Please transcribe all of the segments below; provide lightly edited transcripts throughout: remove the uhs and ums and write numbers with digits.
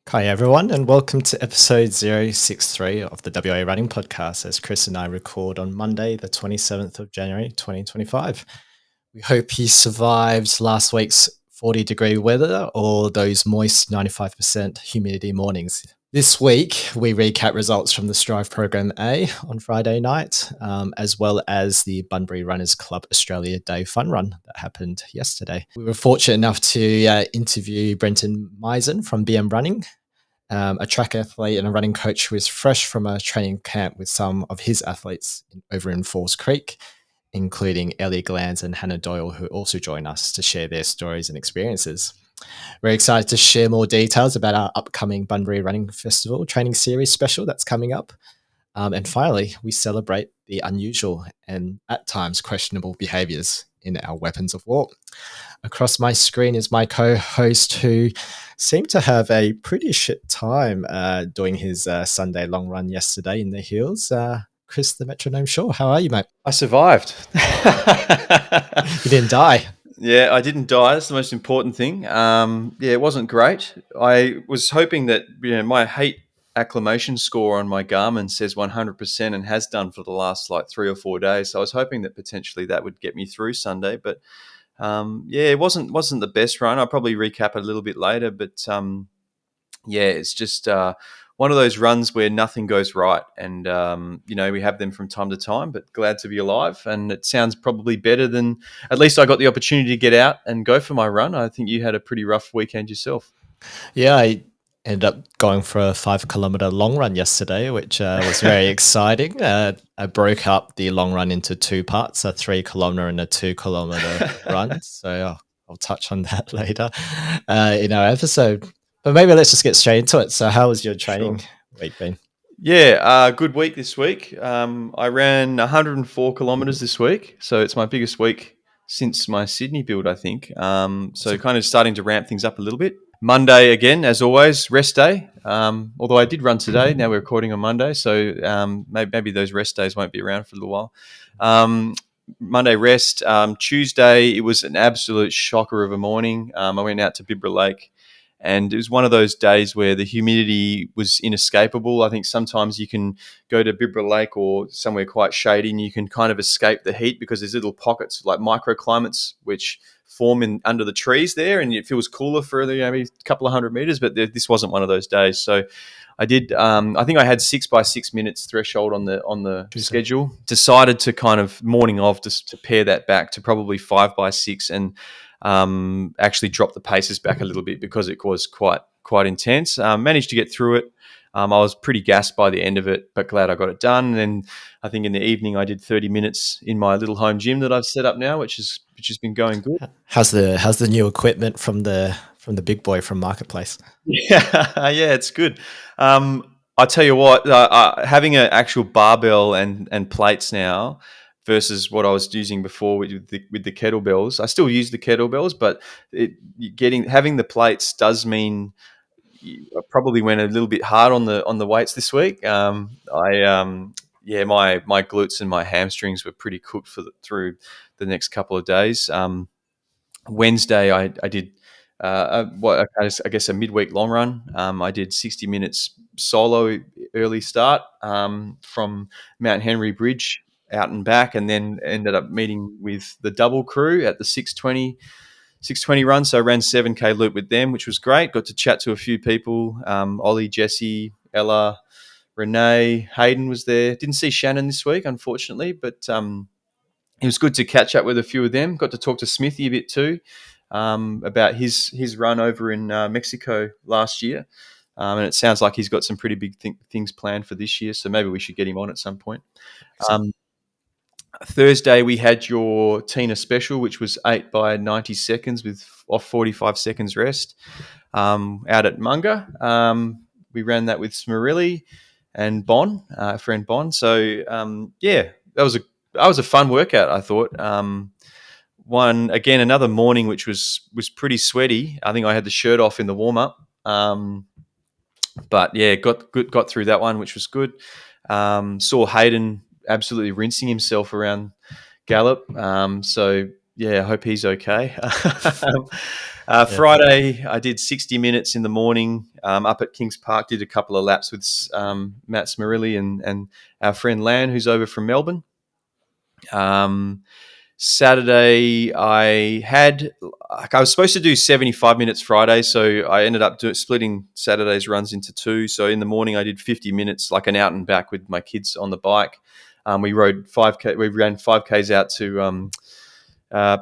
Hi, everyone, and welcome to episode 063 of the WA Running Podcast as Chris and I record on Monday, the 27th of January, 2025. We hope you survived last week's 40-degree weather or those moist 95% humidity mornings. This week, we recap results from the Strive Program A on Friday night, as well as the Bunbury Runners Club Australia Day Fun Run that happened yesterday. We were fortunate enough to interview Brenton Mizen from BM Running, a track athlete and a running coach who is fresh from a training camp with some of his athletes over in Falls Creek, including Ellie Glands and Hannah Doyle, who also join us to share their stories and experiences. We're excited to share more details about our upcoming Bunbury Running Festival training series special that's coming up. And finally, we celebrate the unusual and at times questionable behaviors in our weapons of war. Across my screen is my co-host who seemed to have a pretty shit time doing his Sunday long run yesterday in the hills. Chris, the Metronome Shaw, how are you, mate? I survived. You didn't die. Yeah, I didn't die. That's the most important thing. It wasn't great. I was hoping that my heat acclimation score on my Garmin says 100% and has done for the last 3 or 4 days. So I was hoping that potentially that would get me through Sunday. But it wasn't the best run. I'll probably recap it a little bit later. But it's just one of those runs where nothing goes right. And, we have them from time to time, but glad to be alive. And it sounds probably better than, at least I got the opportunity to get out and go for my run. I think you had a pretty rough weekend yourself. Yeah, I ended up going for a 5 kilometer long run yesterday, which was very exciting. I broke up the long run into two parts, a 3 kilometer and a 2 kilometer run. So I'll touch on that later in our episode. But maybe let's just get straight into it. So how was your training week been? Yeah, good week this week. I ran 104 kilometres this week. So it's my biggest week since my Sydney build, I think. So kind of starting to ramp things up a little bit. Monday, again, as always, rest day. Although I did run today. Now we're recording on Monday. So maybe those rest days won't be around for a little while. Monday rest. Tuesday, it was an absolute shocker of a morning. I went out to Bibra Lake. And it was one of those days where the humidity was inescapable. I think sometimes you can go to Bibra Lake or somewhere quite shady and you can kind of escape the heat because there's little pockets like microclimates which form in under the trees there, and it feels cooler for maybe a couple of 100 meters. But this wasn't one of those days. So I did. I think I had 6 by 6 minutes threshold on the schedule. Decided to kind of morning of just to pare that back to probably 5 by 6 and actually dropped the paces back a little bit because it was quite intense. Managed to get through it. I was pretty gassed by the end of it, but glad I got it done. And then I think in the evening I did 30 minutes in my little home gym that I've set up now, which has been going good. How's the new equipment from the big boy from Marketplace? Yeah, it's good. I tell you what, having an actual barbell and plates now versus what I was using before with the kettlebells. I still use the kettlebells, but having the plates does mean I probably went a little bit hard on the weights this week. My glutes and my hamstrings were pretty cooked through the next couple of days. Wednesday, I did I guess a midweek long run. I did 60 minutes solo early start from Mount Henry Bridge out and back, and then ended up meeting with the double crew at the 620 run. So I ran 7K loop with them, which was great. Got to chat to a few people. Ollie, Jesse, Ella, Renee, Hayden was there. Didn't see Shannon this week, unfortunately, but it was good to catch up with a few of them. Got to talk to Smithy a bit too about his run over in Mexico last year. And it sounds like he's got some pretty big things planned for this year. So maybe we should get him on at some point. Thursday, we had your Tina special, which was 8 by 90 seconds with off 45 seconds rest out at Munga. We ran that with Smarilli and Bon, friend Bon. So, that was a fun workout, I thought. Another morning which was pretty sweaty. I think I had the shirt off in the warm up, but yeah, got through that one, which was good. Saw Hayden absolutely rinsing himself around Gallup. So I hope he's okay. Yeah. Friday, I did 60 minutes in the morning up at Kings Park. Did a couple of laps with Matt Smarilli and our friend Lan, who's over from Melbourne. Saturday, I was supposed to do 75 minutes Friday, so I ended up splitting Saturday's runs into two. So in the morning, I did 50 minutes, like an out and back with my kids on the bike. We ran 5Ks out to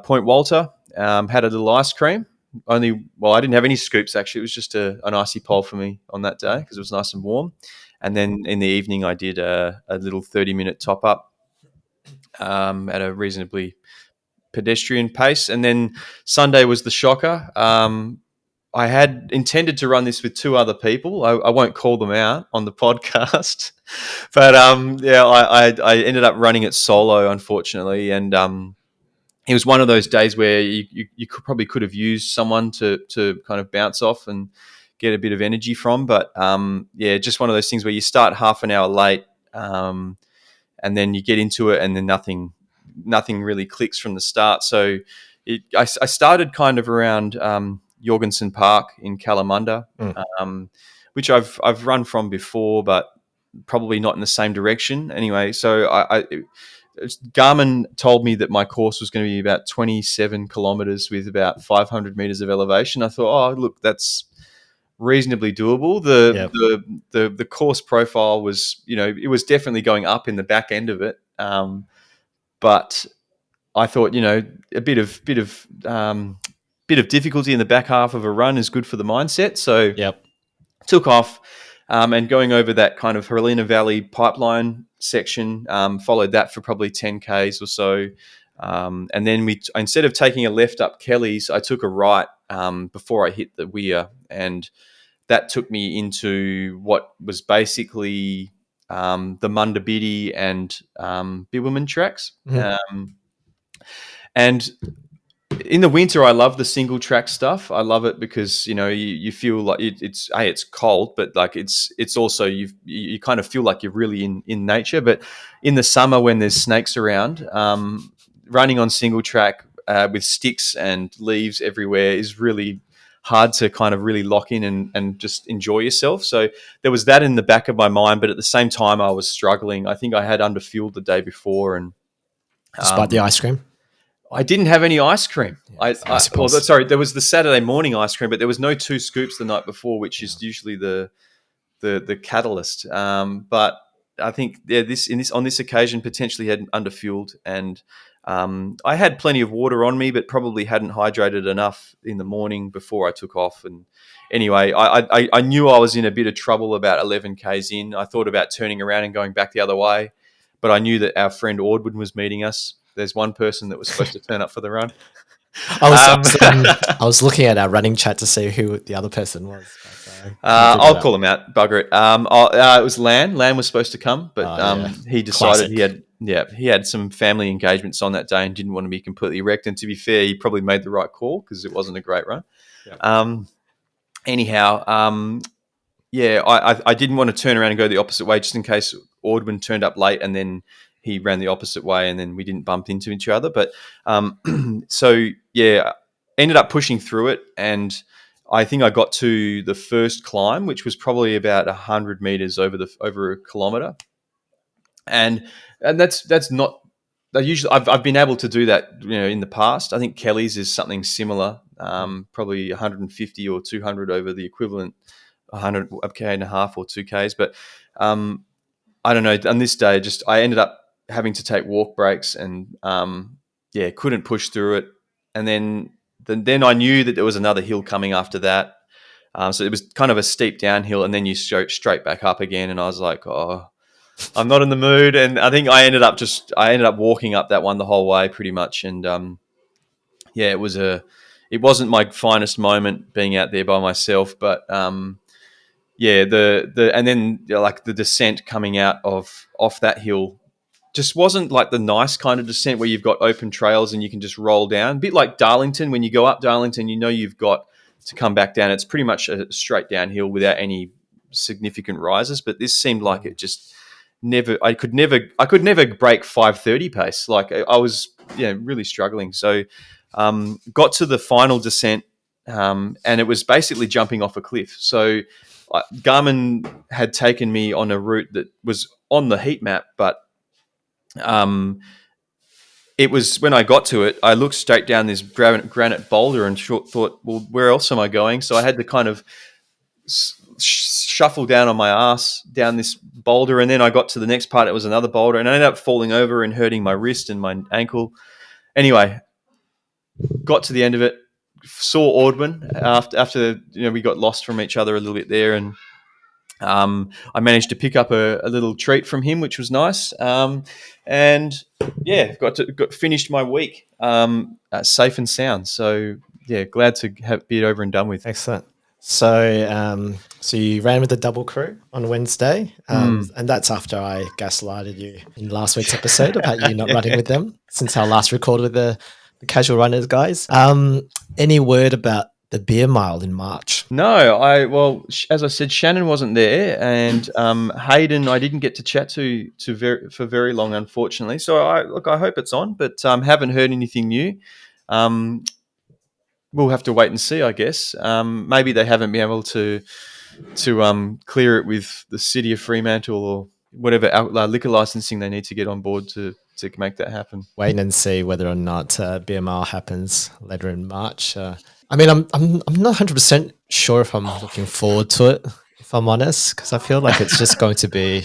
Point Walter. Had a little ice cream. I didn't have any scoops actually. It was just an icy pole for me on that day because it was nice and warm. And then in the evening, I did a little 30-minute top up at a reasonably pedestrian pace. And then Sunday was the shocker. I had intended to run this with two other people. I won't call them out on the podcast, but I ended up running it solo, unfortunately, and it was one of those days where you probably could have used someone to kind of bounce off and get a bit of energy from. But just one of those things where you start half an hour late, and then you get into it, and then nothing really clicks from the start. So I started kind of around Jorgensen Park in Kalamunda, which I've run from before, but probably not in the same direction. Anyway, so Garmin told me that my course was going to be about 27 kilometers with about 500 meters of elevation. I thought, oh, look, that's reasonably doable. Yep. The course profile was, it was definitely going up in the back end of it. But I thought, a bit of difficulty in the back half of a run is good for the mindset. So Yep. took off, and going over that kind of Helena Valley pipeline section, followed that for probably 10 Ks or so. And then instead of taking a left up Kelly's, I took a right before I hit the weir, and that took me into what was basically the Mundabiddy and Bibbulmun tracks. And in the winter, I love the single track stuff. I love it because you feel like it's cold, but like it's also you kind of feel like you're really in nature. But in the summer when there's snakes around, running on single track with sticks and leaves everywhere is really hard to kind of really lock in and just enjoy yourself. So there was that in the back of my mind, but at the same time I was struggling. I think I had underfueled the day before, and Despite the ice cream. I didn't have any ice cream. suppose. There was the Saturday morning ice cream, but there was no 2 scoops the night before, which is usually the catalyst. But I think on this occasion potentially had underfueled, and I had plenty of water on me, but probably hadn't hydrated enough in the morning before I took off. And anyway, I knew I was in a bit of trouble about 11 Ks in. I thought about turning around and going back the other way, but I knew that our friend Ordwin was meeting us. There's one person that was supposed to turn up for the run. I was looking at our running chat to see who the other person was. I'll call him out. Bugger it. It was Lan. Lan was supposed to come, but he decided he had some family engagements on that day and didn't want to be completely wrecked. And to be fair, he probably made the right call because it wasn't a great run. Yep. Anyhow, I didn't want to turn around and go the opposite way just in case Ordwin turned up late and then he ran the opposite way and then we didn't bump into each other. But ended up pushing through it, and I think I got to the first climb, which was probably about 100 meters over a kilometer, and that's not. I've been able to do that, in the past. I think Kelly's is something similar, probably 150 or 200 over the equivalent 100 K and a half or 2Ks. But I don't know. On this day, I ended up having to take walk breaks and couldn't push through it. And then I knew that there was another hill coming after that. So it was kind of a steep downhill, and then you straight back up again. And I was like, oh, I'm not in the mood. And I think I ended up walking up that one the whole way pretty much. And it wasn't my finest moment being out there by myself, but and then the descent coming out off that hill just wasn't like the nice kind of descent where you've got open trails and you can just roll down. A bit like Darlington, when you go up Darlington, you've got to come back down. It's pretty much a straight downhill without any significant rises. But this seemed like it just never. I could never break 5:30 pace. Like I was really struggling. So got to the final descent, and it was basically jumping off a cliff. So Garmin had taken me on a route that was on the heat map, but it was when I got to it, I looked straight down this granite boulder and thought, well, where else am I going? So I had to kind of shuffle down on my ass down this boulder, and then I got to the next part. It was another boulder, and I ended up falling over and hurting my wrist and my ankle. Anyway, got to the end of it, saw Ordman after we got lost from each other a little bit there, and I managed to pick up a little treat from him, which was nice. And yeah, got finished my week safe and sound. So yeah, glad to be it over and done with. Excellent. So, so you ran with the double crew on Wednesday, and that's after I gaslighted you in last week's episode about you not running with them since our last record with the casual runners guys. Any word about the beer mile in March? No, as I said, Shannon wasn't there, and Hayden I didn't get to chat for very long, unfortunately. So I hope it's on, but haven't heard anything new. We'll have to wait and see, I guess. Maybe they haven't been able to clear it with the city of Fremantle or whatever liquor licensing they need to get on board to make that happen. Wait and see whether or not beer mile happens later in March. I mean, I'm not 100% sure if I'm looking forward to it, if I'm honest, because I feel like it's just going to be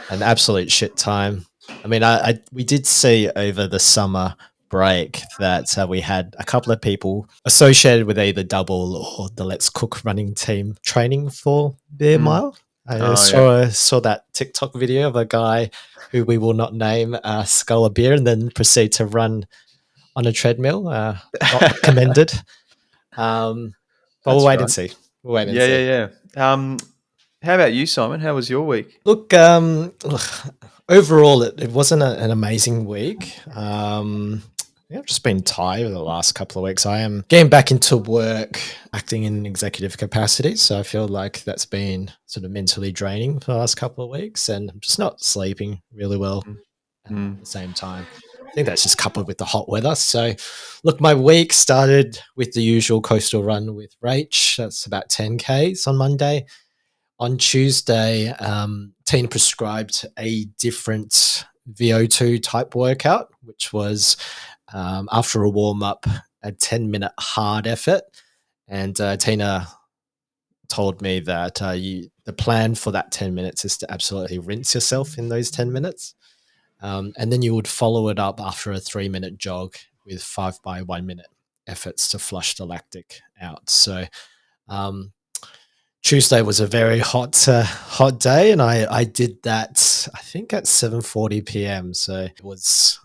an absolute shit time. I mean, we did see over the summer break that we had a couple of people associated with either double or the Let's Cook running team training for beer mile. I saw that TikTok video of a guy who we will not name scull a beer and then proceed to run on a treadmill. Not commended. But we'll wait and see. We'll wait and see. Yeah. How about you, Simon? How was your week? Look, overall, it wasn't an amazing week. I've just been tired the last couple of weeks. I am getting back into work, acting in an executive capacity. So I feel like that's been sort of mentally draining for the last couple of weeks, and I'm just not sleeping really well at the same time. I think that's just coupled with the hot weather. So, look, my week started with the usual coastal run with Rach. That's about 10 Ks on Monday. On Tuesday, Tina prescribed a different VO2 type workout, which was after a warm-up, a 10-minute hard effort. And Tina told me that the plan for that 10 minutes is to absolutely rinse yourself in those 10 minutes. And then you would follow it up after a 3-minute jog with 5 by 1 minute efforts to flush the lactic out. So Tuesday was a very hot day, and I did that, I think, at 7:40 p.m. So it was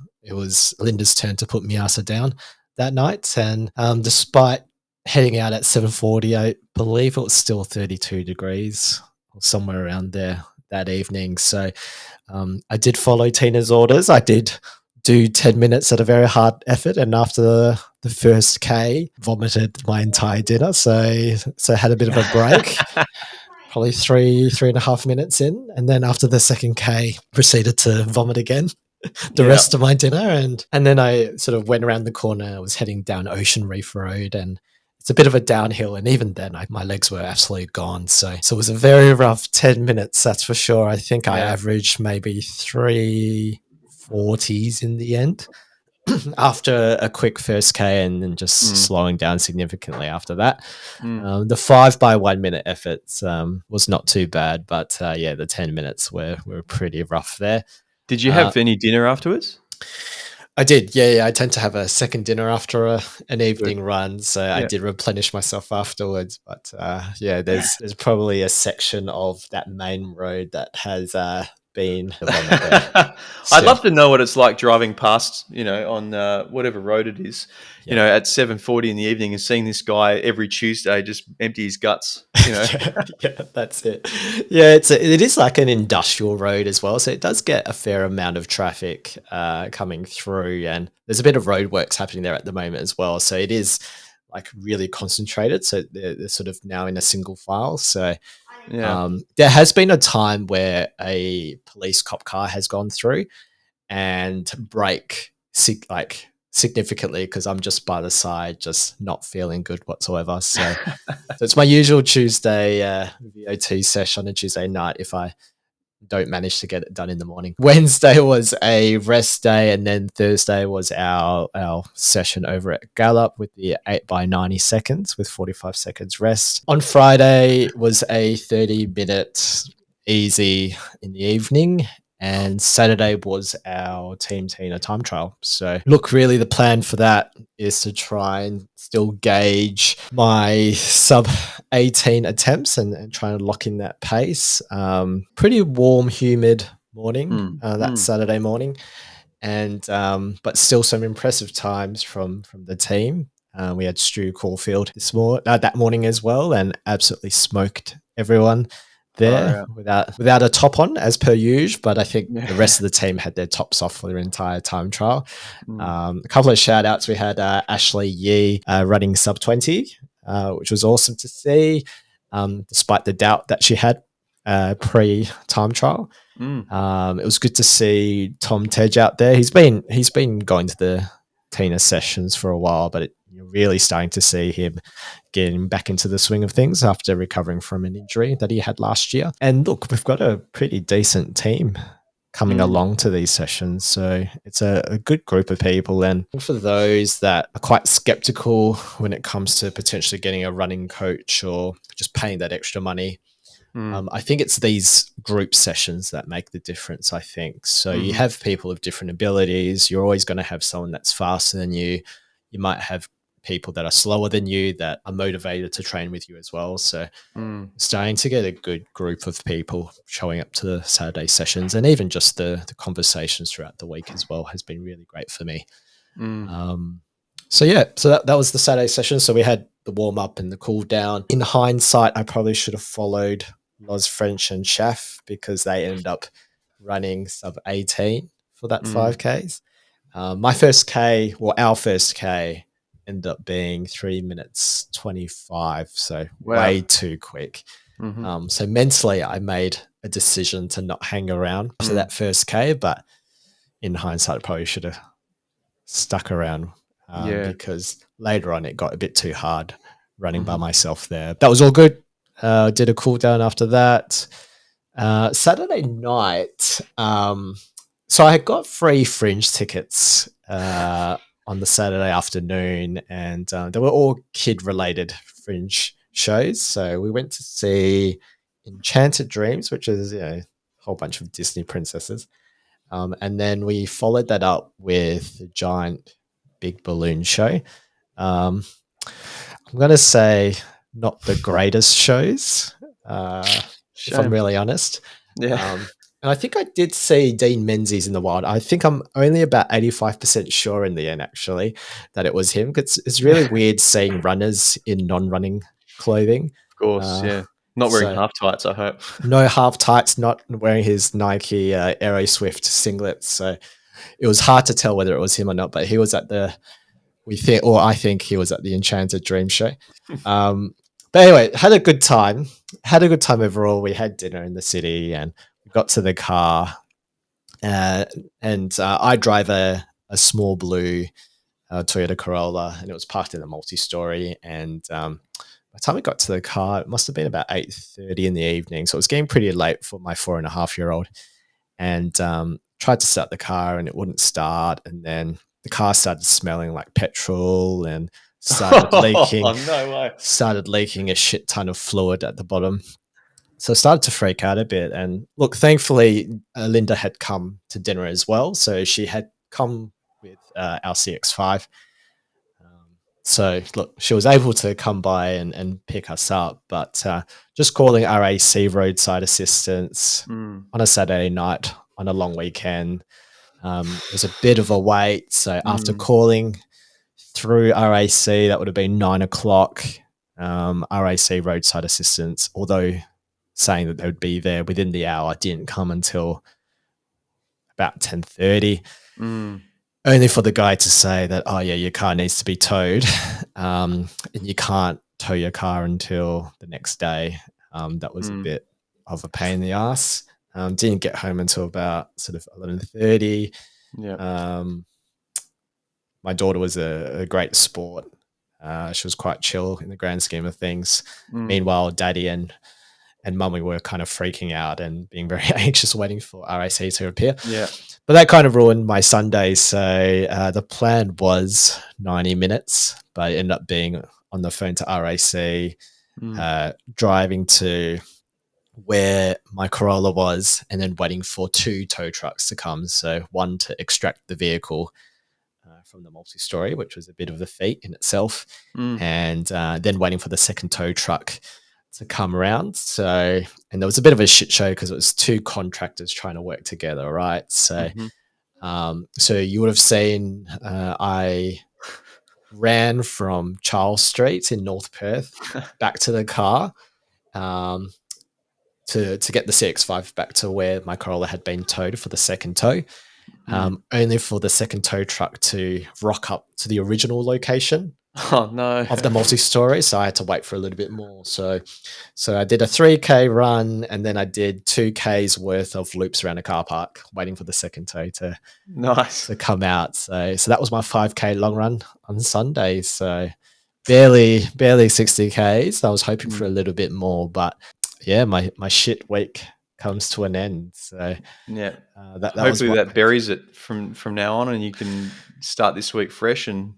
Linda's turn to put Miasa down that night. And despite heading out at 7:40, I believe it was still 32 degrees or somewhere around there that evening. So I did follow Tina's orders. I did do 10 minutes at a very hard effort, and after the first K, vomited my entire dinner. So I had a bit of a break, probably 3.5 minutes in, and then after the second K, proceeded to vomit again the rest of my dinner, and then I sort of went around the corner. I was heading down Ocean Reef Road, and it's a bit of a downhill, and even then my legs were absolutely gone. So it was a very rough 10 minutes, that's for sure. I think I averaged maybe 3:40s in the end after a quick first K, and then just slowing down significantly after that. The 5 by 1 minute efforts was not too bad, but the 10 minutes were pretty rough there. Did you have any dinner afterwards? I did, yeah. I tend to have a second dinner after an evening run, so I did replenish myself afterwards. But there's probably a section of that main road that has been. I'd love to know what it's like driving past, on whatever road it is, at 7:40 in the evening, and seeing this guy every Tuesday just empty his guts. That's it. Yeah, it is like an industrial road as well, so it does get a fair amount of traffic coming through, and there's a bit of roadworks happening there at the moment as well. So it is like really concentrated. So they're sort of now in a single file. So there has been a time where a police cop car has gone through and significantly because I'm just by the side, just not feeling good whatsoever. So it's my usual Tuesday VOT session on a Tuesday night if I don't manage to get it done in the morning. Wednesday was a rest day, and then Thursday was our session over at Gallup with the 8 by 90 seconds with 45 seconds rest. On Friday was a 30-minute easy in the evening, and Saturday was our Team Tina time trial. So look, really the plan for that is to try and still gauge my sub 18 attempts and trying to lock in that pace. Pretty warm, humid morning that Saturday morning, and but still some impressive times from the team. We had Stu Caulfield that morning as well, and absolutely smoked everyone there without a top on as per usual. But I think the rest of the team had their tops off for their entire time trial. A couple of shout outs. We had Ashley Yee running sub 20, which was awesome to see, despite the doubt that she had pre time trial. It was good to see Tom Tej out there. He's been going to the Tina sessions for a while, but you're really starting to see him getting back into the swing of things after recovering from an injury that he had last year. And look, we've got a pretty decent team coming along to these sessions. So it's a good group of people. And for those that are quite skeptical when it comes to potentially getting a running coach or just paying that extra money, I think it's these group sessions that make the difference, I think. So you have people of different abilities. You're always going to have someone that's faster than you. You might have people that are slower than you that are motivated to train with you as well. So starting to get a good group of people showing up to the Saturday sessions, and even just the conversations throughout the week as well, has been really great for me. So that was the Saturday session. So we had the warm up and the cool down. In hindsight, I probably should have followed Loz French and Chaff because they ended up running sub 18 for that 5Ks. Our first K ended up being 3 minutes 25. So way too quick. So mentally, I made a decision to not hang around to that first K, but in hindsight, I probably should have stuck around because later on it got a bit too hard running by myself there. That was all good. Did a cool down after that. Saturday night, so I got free fringe tickets on the Saturday afternoon, and they were all kid-related fringe shows. So we went to see Enchanted Dreams, which is a whole bunch of Disney princesses. And then we followed that up with the giant big balloon show. I'm going to say not the greatest shows, if I'm really honest. And I think I did see Dean Menzies in the wild. I think I'm only about 85% sure in the end, actually, that it was him. Because it's really weird seeing runners in non-running clothing. Of course, not wearing half tights, I hope. No half tights, not wearing his Nike Aero Swift singlets. So it was hard to tell whether it was him or not, but he was at I think he was at the Enchanted Dream show. But anyway, had a good time overall. We had dinner in the city and we got to the car, and I drive a small blue Toyota Corolla, and it was parked in a multi-story. And by the time we got to the car, it must have been about 8:30 in the evening. So it was getting pretty late for my 4.5-year-old. And tried to start the car and it wouldn't start. And then the car started smelling like petrol and started leaking. Oh, no way. Started leaking a shit ton of fluid at the bottom. So I started to freak out a bit. And look, thankfully, Linda had come to dinner as well. So she had come with our CX-5. So look, she was able to come by and pick us up. But just calling RAC roadside assistance on a Saturday night on a long weekend, it was a bit of a wait. So after calling through RAC, that would have been 9 o'clock. RAC roadside assistance, although saying that they would be there within the hour, didn't come until about 10:30. Only for the guy to say that, oh yeah, your car needs to be towed, and you can't tow your car until the next day. That was a bit of a pain in the ass. Didn't get home until about sort of 11:30. my daughter was a great sport. She was quite chill in the grand scheme of things. Mm. Meanwhile, daddy and mummy were kind of freaking out and being very anxious, waiting for RAC to appear. Yeah. But that kind of ruined my Sunday. So the plan was 90 minutes, but it ended up being on the phone to RAC, Mm. driving to where my Corolla was, and then waiting for 2 tow trucks to come. So one to extract the vehicle from the multi-story, which was a bit of a feat in itself, Mm. and then waiting for the second tow truck to come around. So, and there was a bit of a shit show because it was 2 contractors trying to work together, right? So, Mm-hmm. so you would have seen I ran from Charles Street in North Perth back to the car. Um, to get the CX5 back to where my Corolla had been towed for the second tow, Mm. only for the second tow truck to rock up to the original location Oh no. of the multi-story. So I had to wait for a little bit more. So I did a 3K run, and then I did 2Ks worth of loops around a car park, waiting for the second tow Nice. to come out. So that was my 5K long run on Sunday. So barely 60Ks. I was hoping for a Mm. little bit more, but yeah, my shit week comes to an end. So Yeah. that was Hopefully what. that buries it from now on, and you can start this week fresh, and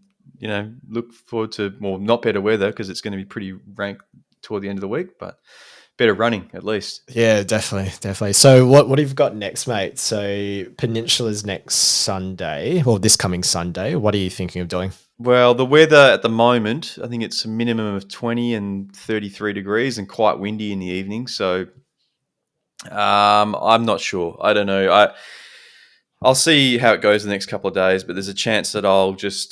look forward to not better weather because it's going to be pretty rank toward the end of the week, but better running at least. Yeah, definitely. So what have you got next, mate? So Peninsula's next Sunday, or this coming Sunday. What are you thinking of doing? Well, the weather at the moment, I think it's a minimum of 20 and 33 degrees and quite windy in the evening. So I'm not sure. I don't know. I'll see how it goes the next couple of days, but there's a chance that I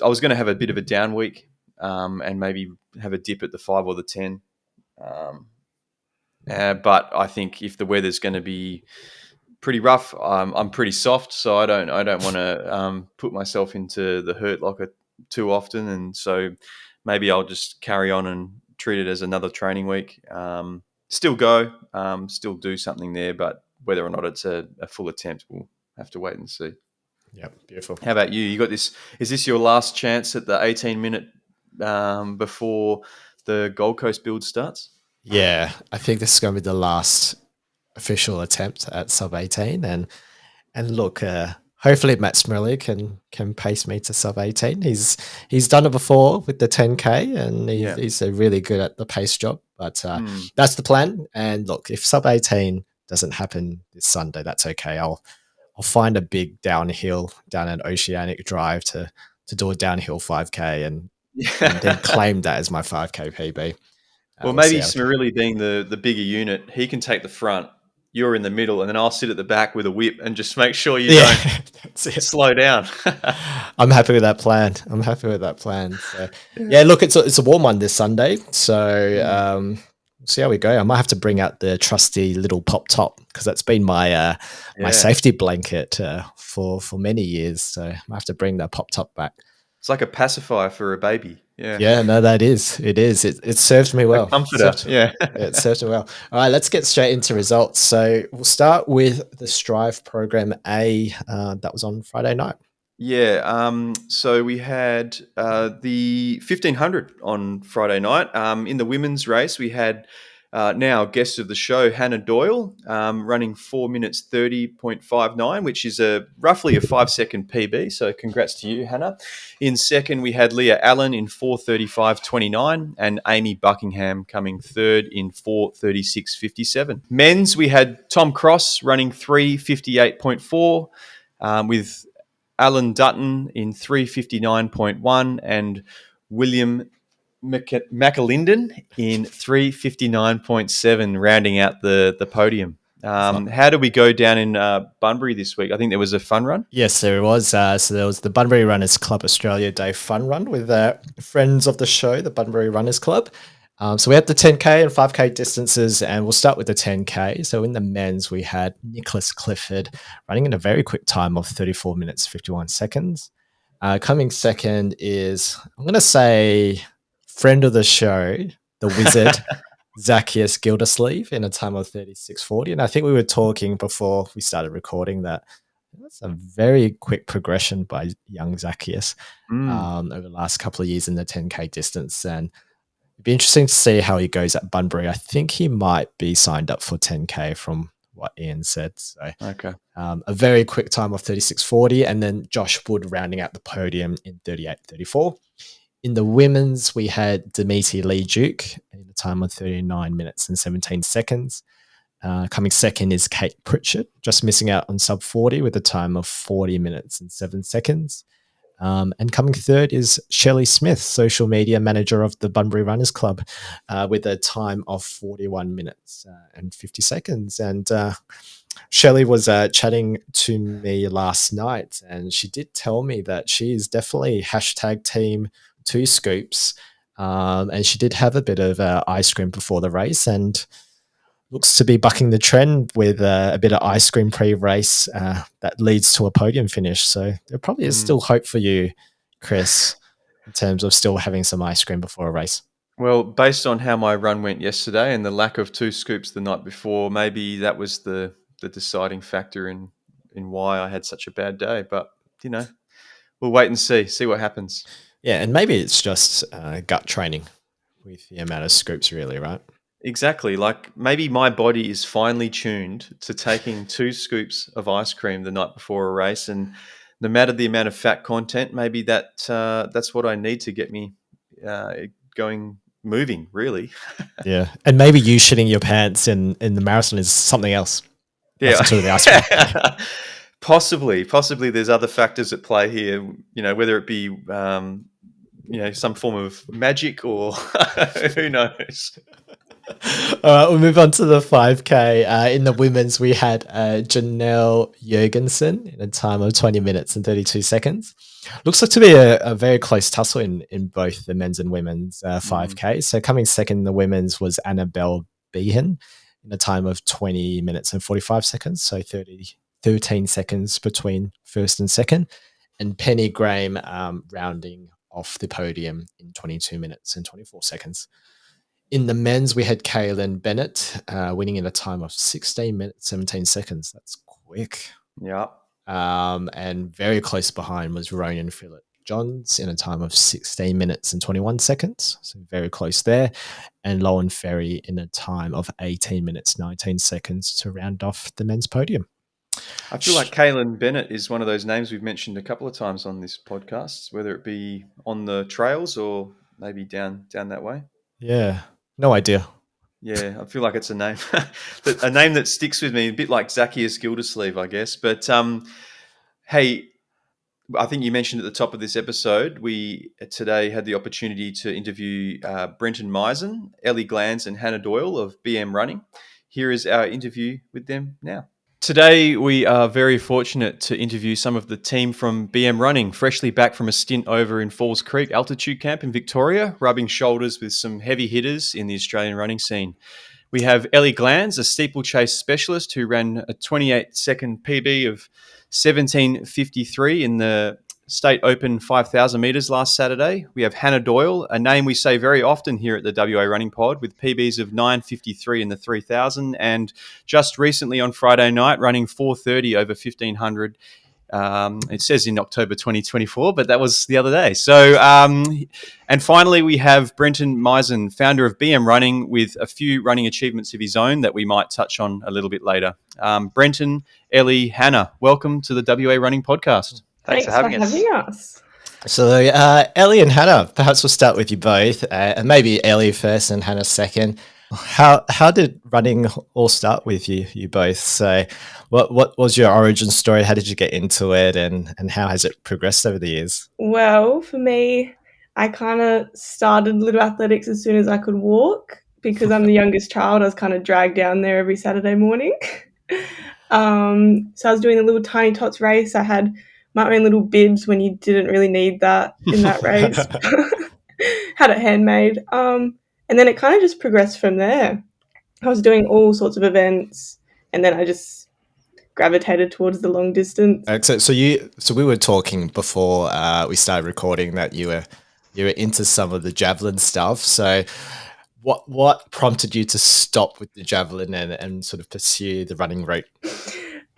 was going to have a bit of a down week, and maybe have a dip at the 5 or the 10. Um, but I think if the weather's going to be pretty rough, I'm pretty soft, so I don't want to put myself into the hurt locker too often, and so maybe I'll just carry on and treat it as another training week. Still go, still do something there, but whether or not it's a full attempt, we'll have to wait and see. Yeah, beautiful. How about you? You got this? Is this your last chance at the 18-minute before the Gold Coast build starts? Yeah, I think this is going to be the last official attempt at sub 18, and look, hopefully Matt Smrelly can pace me to sub 18. He's done it before with the 10K, and Yeah. he's really good at the pace job. But Mm. that's the plan. And look, if sub 18 doesn't happen this Sunday, that's okay. I'll find a big downhill down an Oceanic Drive to do a downhill 5K, and then claim that as my 5K PB. Well, We'll see maybe how. Smirili being the bigger unit, he can take the front. You're in the middle, and then I'll sit at the back with a whip and just make sure you Yeah, don't that's it. slow down. I'm happy with that plan. So, Yeah. yeah, look, it's a warm one this Sunday. So Mm. we'll see how we go. I might have to bring out the trusty little pop top because that's been my Yeah. safety blanket for many years. So I might have to bring that pop top back. It's like a pacifier for a baby. Yeah. Yeah, no, that is. It is. It served me A well. comforter. Yeah. It served me well. All right, let's get straight into results. So we'll start with the Strive Program A that was on Friday night. Yeah. So we had the 1500 on Friday night. In the women's race, we had now guest of the show, Hannah Doyle, running 4 minutes 30.59, which is roughly a 5-second PB. So congrats to you, Hannah. In second, we had Leah Allen in 4:35.29 and Amy Buckingham coming third in 4:36.57. Men's, we had Tom Cross running 3:58.4 with Alan Dutton in 3:59.1 and William McAlinden in 3:59.7, rounding out the podium. How did we go down in Bunbury this week? I think there was a fun run. Yes, there was. So there was the Bunbury Runners Club Australia Day Fun Run with friends of the show, the Bunbury Runners Club. So we had the 10K and 5K distances, and we'll start with the 10K. So in the men's, we had Nicholas Clifford running in a very quick time of 34 minutes, 51 seconds. Coming second is, I'm going to say, friend of the show, the wizard, Zacchaeus Gildersleeve in a time of 36:40. And I think we were talking before we started recording that That's a very quick progression by young Zacchaeus Mm, over the last couple of years in the 10K distance. And it'd be interesting to see how he goes at Bunbury. I think he might be signed up for 10K from what Ian said. So okay. a very quick time of 36.40, and then Josh Wood rounding out the podium in 38.34. In the women's, we had Demeti Lee Duke in a time of 39 minutes and 17 seconds. Coming second is Kate Pritchett, just missing out on sub 40 with a time of 40 minutes and 7 seconds. And coming third is Shelley Smith, social media manager of the Bunbury Runners Club, with a time of 41 minutes and 50 seconds. And Shelley was chatting to me last night, and she did tell me that she is definitely hashtag team 2 scoops. And she did have a bit of ice cream before the race, and looks to be bucking the trend with a bit of ice cream pre-race that leads to a podium finish. So there probably is Mm. still hope for you, Chris, in terms of still having some ice cream before a race. Well, based on how my run went yesterday and the lack of 2 scoops the night before, maybe that was the deciding factor in why I had such a bad day. But you know, we'll wait and see what happens. Yeah, and maybe it's just gut training with the amount of scoops, really, right? Exactly. Like maybe my body is finely tuned to taking 2 scoops of ice cream the night before a race, and no matter the amount of fat content, maybe that's what I need to get me uh, going, moving. Really. Yeah, and maybe you shitting your pants in the marathon is something else. Yeah. Nothing to do with the ice cream. Possibly there's other factors at play here, whether it be, some form of magic or who knows. All right, we'll move on to the 5K. In the women's, we had Janelle Jurgensen in a time of 20 minutes and 32 seconds. Looks like to be a very close tussle in both the men's and women's Mm. 5K. So coming second in the women's was Annabelle Behan in a time of 20 minutes and 45 seconds. So 13 seconds between first and second. And Penny Graham rounding off the podium in 22 minutes and 24 seconds. In the men's, we had Kaylin Bennett winning in a time of 16 minutes, 17 seconds. That's quick. Yeah. And very close behind was Ronan Phillip Johns in a time of 16 minutes and 21 seconds. So very close there. And Lowen Ferry in a time of 18 minutes, 19 seconds to round off the men's podium. I feel like Kaylin Bennett is one of those names we've mentioned a couple of times on this podcast, whether it be on the trails or maybe down that way. Yeah, no idea. Yeah, I feel like it's a name, a name that sticks with me, a bit like Zacchaeus Gildersleeve, I guess. But hey, I think you mentioned at the top of this episode, we today had the opportunity to interview Brenton Mizen, Ellie Glands, and Hannah Doyle of BM Running. Here is our interview with them now. Today, we are very fortunate to interview some of the team from BM Running, freshly back from a stint over in Falls Creek Altitude Camp in Victoria, rubbing shoulders with some heavy hitters in the Australian running scene. We have Ellie Glands, a steeplechase specialist who ran a 28-second PB of 17:53 in the State Open 5,000 metres last Saturday. We have Hannah Doyle, a name we say very often here at the WA Running Pod, with PBs of 9:53 in the 3,000, and just recently on Friday night running 4:30 over 1,500. It says in October 2024, but that was the other day. So, and finally, we have Brenton Mizen, founder of BM Running, with a few running achievements of his own that we might touch on a little bit later. Brenton, Ellie, Hannah, welcome to the WA Running Podcast. Thanks for having us. So, Ellie and Hannah, perhaps we'll start with you both, and maybe Ellie first and Hannah second. How did running all start with you both? So, what was your origin story? How did you get into it, and how has it progressed over the years? Well, for me, I kind of started little athletics as soon as I could walk because I'm the youngest child. I was kind of dragged down there every Saturday morning. So I was doing the little tiny tots race. I had my own little bibs when you didn't really need that in that race. Had it handmade. And then it kind of just progressed from there. I was doing all sorts of events, and then I just gravitated towards the long distance. So we were talking before we started recording that you were into some of the javelin stuff. So what prompted you to stop with the javelin and sort of pursue the running route?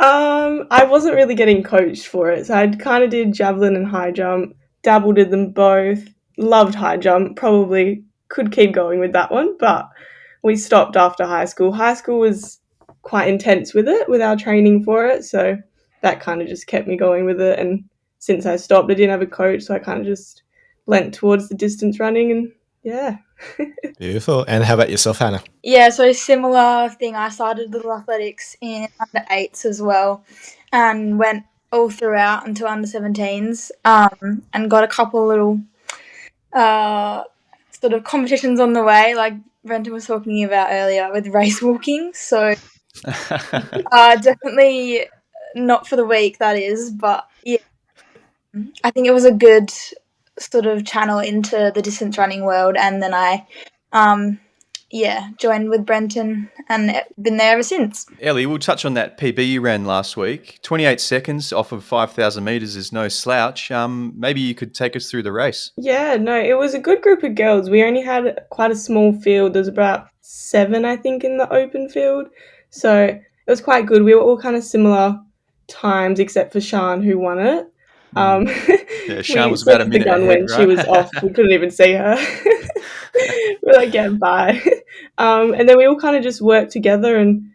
I wasn't really getting coached for it, so I kind of did javelin and high jump, dabbled in them both, loved high jump, probably could keep going with that one, but we stopped after high school. High school was quite intense with it, with our training for it, so that kind of just kept me going with it. And since I stopped, I didn't have a coach, so I kind of just leant towards the distance running, and yeah. Beautiful. And how about yourself, Hannah? Yeah, so similar thing. I started little athletics in under 8s as well, and went all throughout until under 17s, and got a couple little sort of competitions on the way, like Brenton was talking about earlier with race walking. So definitely not for the weak, that is, but yeah, I think it was a good sort of channel into the distance running world, and then I joined with Brenton and been there ever since. Ellie, we'll touch on that PB you ran last week. 28 seconds off of 5,000 metres is no slouch. Maybe you could take us through the race. Yeah, no, it was a good group of girls. We only had quite a small field. There's about 7, I think, in the open field. So it was quite good. We were all kind of similar times, except for Sian, who won it. Yeah, Sian was we about a pressed the minute gun ahead, when she right? was off. We couldn't even see her. We're like, yeah, bye. And then we all kind of just worked together and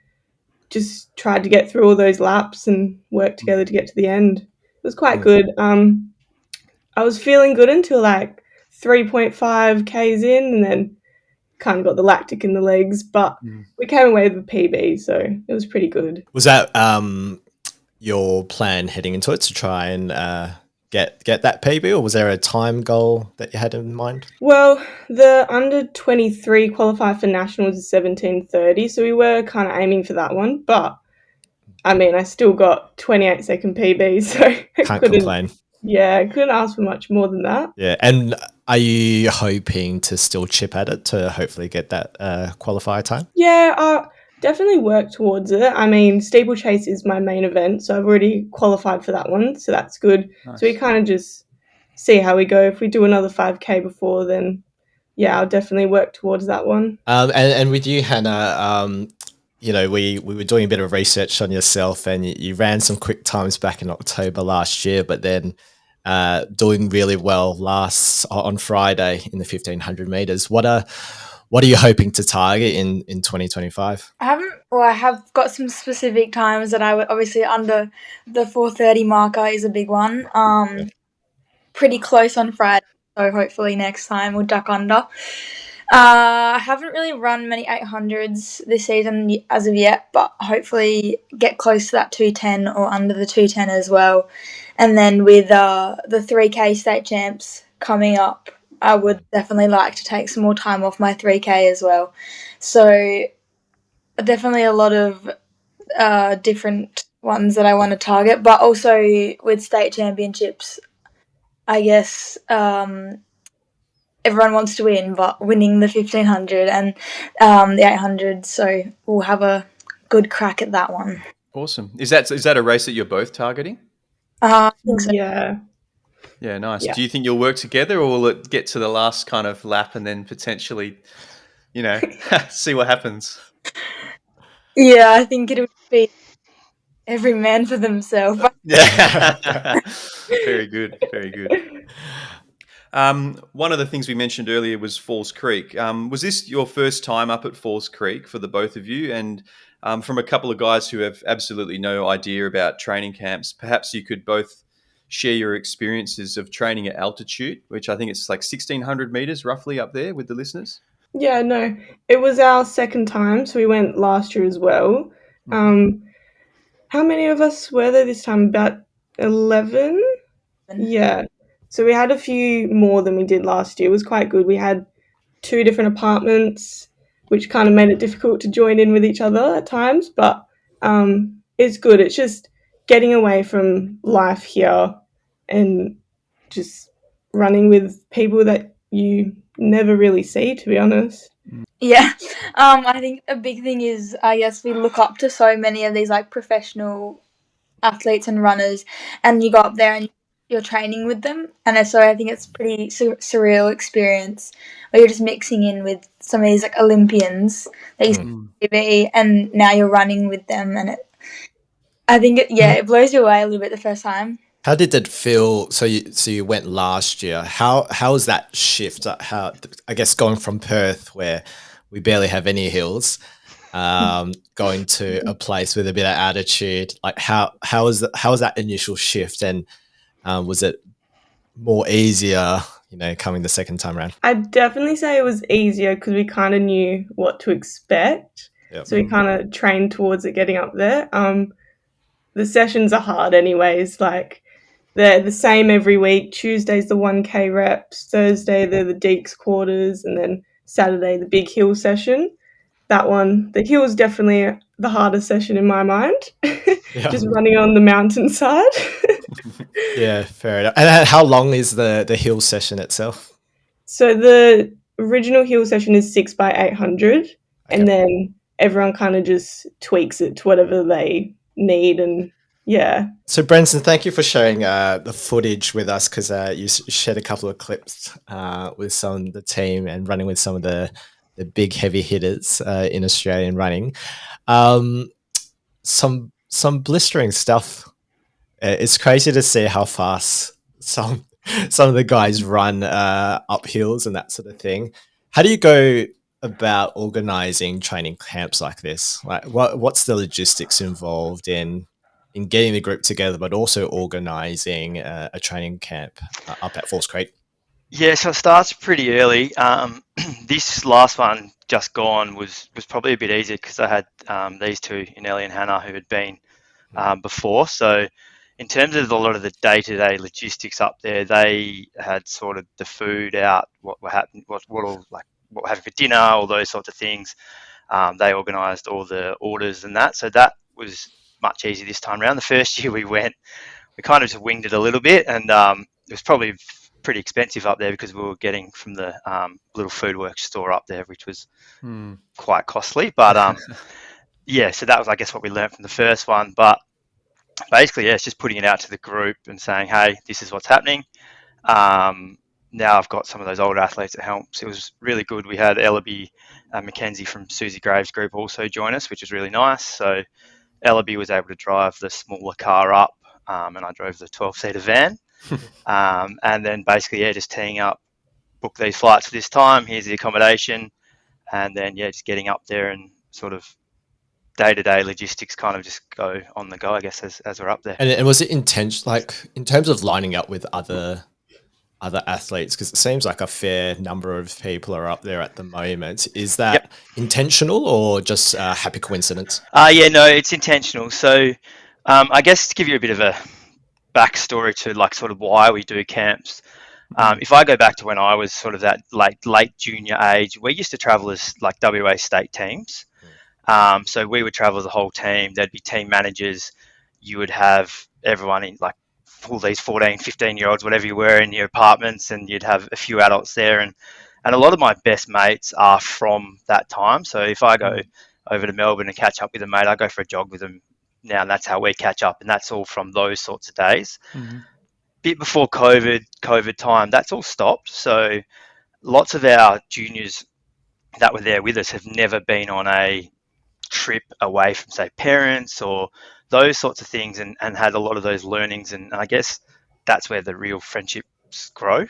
just tried to get through all those laps and work together to get to the end. It was quite good. I was feeling good until like 3.5 Ks in, and then kind of got the lactic in the legs, but we came away with a PB, so it was pretty good. Was that your plan heading into it to try and get that PB, or was there a time goal that you had in mind? Well, the under 23 qualified for nationals is 17:30, so we were kind of aiming for that one, but I mean, I still got 28-second PB, so Can't complain. Yeah, I couldn't ask for much more than that. Yeah, and are you hoping to still chip at it to hopefully get that qualifier time? Yeah, definitely work towards it. I mean, steeplechase is my main event, so I've already qualified for that one, so that's good. Nice. So we kind of just see how we go. If we do another 5K before, then yeah, I'll definitely work towards that one. And with you, Hannah, you know, we were doing a bit of research on yourself, and you ran some quick times back in October last year, but then doing really well on Friday in the 1,500 meters. What are you hoping to target in 2025? I have got some specific times that I would obviously under the 4:30 marker is a big one. Pretty close on Friday, so hopefully next time we'll duck under. I haven't really run many 800s this season as of yet, but hopefully get close to that 210 or under the 210 as well. And then with the 3K state champs coming up, I would definitely like to take some more time off my 3K as well. So definitely a lot of different ones that I want to target, but also with state championships, I guess everyone wants to win, but winning the 1,500 and the 800, so we'll have a good crack at that one. Awesome. Is that a race that you're both targeting? I think so. Yeah. Yeah, nice. Yeah. Do you think you'll work together, or will it get to the last kind of lap and then potentially, you know, see what happens? Yeah, I think it'll be every man for themselves. Yeah. Very good. Very good. One of the things we mentioned earlier was Falls Creek. Was this your first time up at Falls Creek for the both of you? And from a couple of guys who have absolutely no idea about training camps, perhaps you could both share your experiences of training at altitude, which I think it's like 1,600 meters roughly up there with the listeners. Yeah, no, it was our second time, so we went last year as well. How many of us were there this time? About 11? Yeah. So we had a few more than we did last year. It was quite good. We had 2 different apartments, which kind of made it difficult to join in with each other at times, but it's good. It's just getting away from life here and just running with people that you never really see, to be honest. Yeah, I think a big thing is, I guess, we look up to so many of these like professional athletes and runners, and you go up there and you're training with them, and so I think it's a pretty surreal experience where you're just mixing in with some of these like Olympians that you see on TV, and now you're running with them, and I think it blows you away a little bit the first time. How did it feel? So you went last year. How was that shift? How, I guess, going from Perth, where we barely have any hills, going to a place with a bit of altitude. Like how was that initial shift, and was it more easier, coming the second time around? I'd definitely say it was easier because we kind of knew what to expect. Yep. So we kind of trained towards it getting up there. The sessions are hard anyways. Like they're the same every week. Tuesday's the 1K reps, Thursday they're the Deeks quarters, and then Saturday the big hill session. That one, the hill is definitely the hardest session in my mind. Yeah. Just running on the mountainside. Yeah, fair enough. And how long is the hill session itself? So the original hill session is 6x800, and then everyone kind of just tweaks it to whatever they need, and yeah. So, Brenton, thank you for sharing the footage with us, because you shared a couple of clips with some of the team and running with some of the big heavy hitters in Australian running. Some blistering stuff. It's crazy to see how fast some of the guys run up hills and that sort of thing. How do you go about organizing training camps like this? Like, what's the logistics involved in getting the group together, but also organizing a training camp up at Falls Creek? Yeah, so it starts pretty early. This last one just gone was probably a bit easier because I had these two, in Ellie and Hannah, who had been before. So in terms of a lot of the day-to-day logistics up there, they had sort of the food out, what happened, what we're having for dinner, all those sorts of things. They organised all the orders and that, so that was much easier this time around. The first year we went, we kind of just winged it a little bit, and it was probably pretty expensive up there because we were getting from the little food works store up there, which was quite costly. But yeah, so that was, I guess, what we learned from the first one. But basically, yeah, it's just putting it out to the group and saying, hey, this is what's happening. Now I've got some of those older athletes that helps. It was really good. We had Ellaby Mackenzie from Susie Graves' group also join us, which was really nice. So Ellaby was able to drive the smaller car up, and I drove the 12-seater van. And then basically, yeah, just teeing up, book these flights for this time, here's the accommodation, and then, yeah, just getting up there and sort of day-to-day logistics kind of just go on the go, I guess, as we're up there. And was it intentional, like in terms of lining up with other athletes, because it seems like a fair number of people are up there at the moment? Is that intentional or just a happy coincidence? Yeah, no, it's intentional. So I guess to give you a bit of a backstory to like sort of why we do camps, if I go back to when I was sort of that late junior age, we used to travel as like WA state teams. So we would travel as a whole team. There'd be team managers. You would have everyone in like all these 14, 15-year-olds, whatever you were, in your apartments, and you'd have a few adults there. And a lot of my best mates are from that time. So if I go over to Melbourne and catch up with a mate, I go for a jog with them now, and that's how we catch up. And that's all from those sorts of days. Bit before COVID time, that's all stopped. So lots of our juniors that were there with us have never been on a trip away from, say, parents or those sorts of things, and had a lot of those learnings, and I guess that's where the real friendships grow.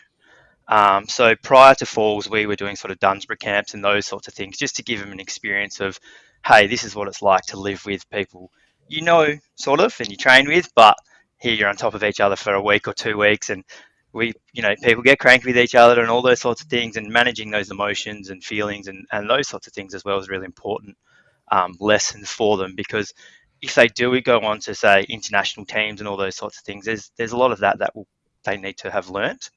So prior to Falls, we were doing sort of Dunsborough camps and those sorts of things, just to give them an experience of, hey, this is what it's like to live with people sort of, and you train with, but here you're on top of each other for a week or 2 weeks, and people get cranky with each other and all those sorts of things, and managing those emotions and feelings and those sorts of things as well is really important lesson for them, because if they do go on to, say, international teams and all those sorts of things, there's a lot of that they need to have learnt.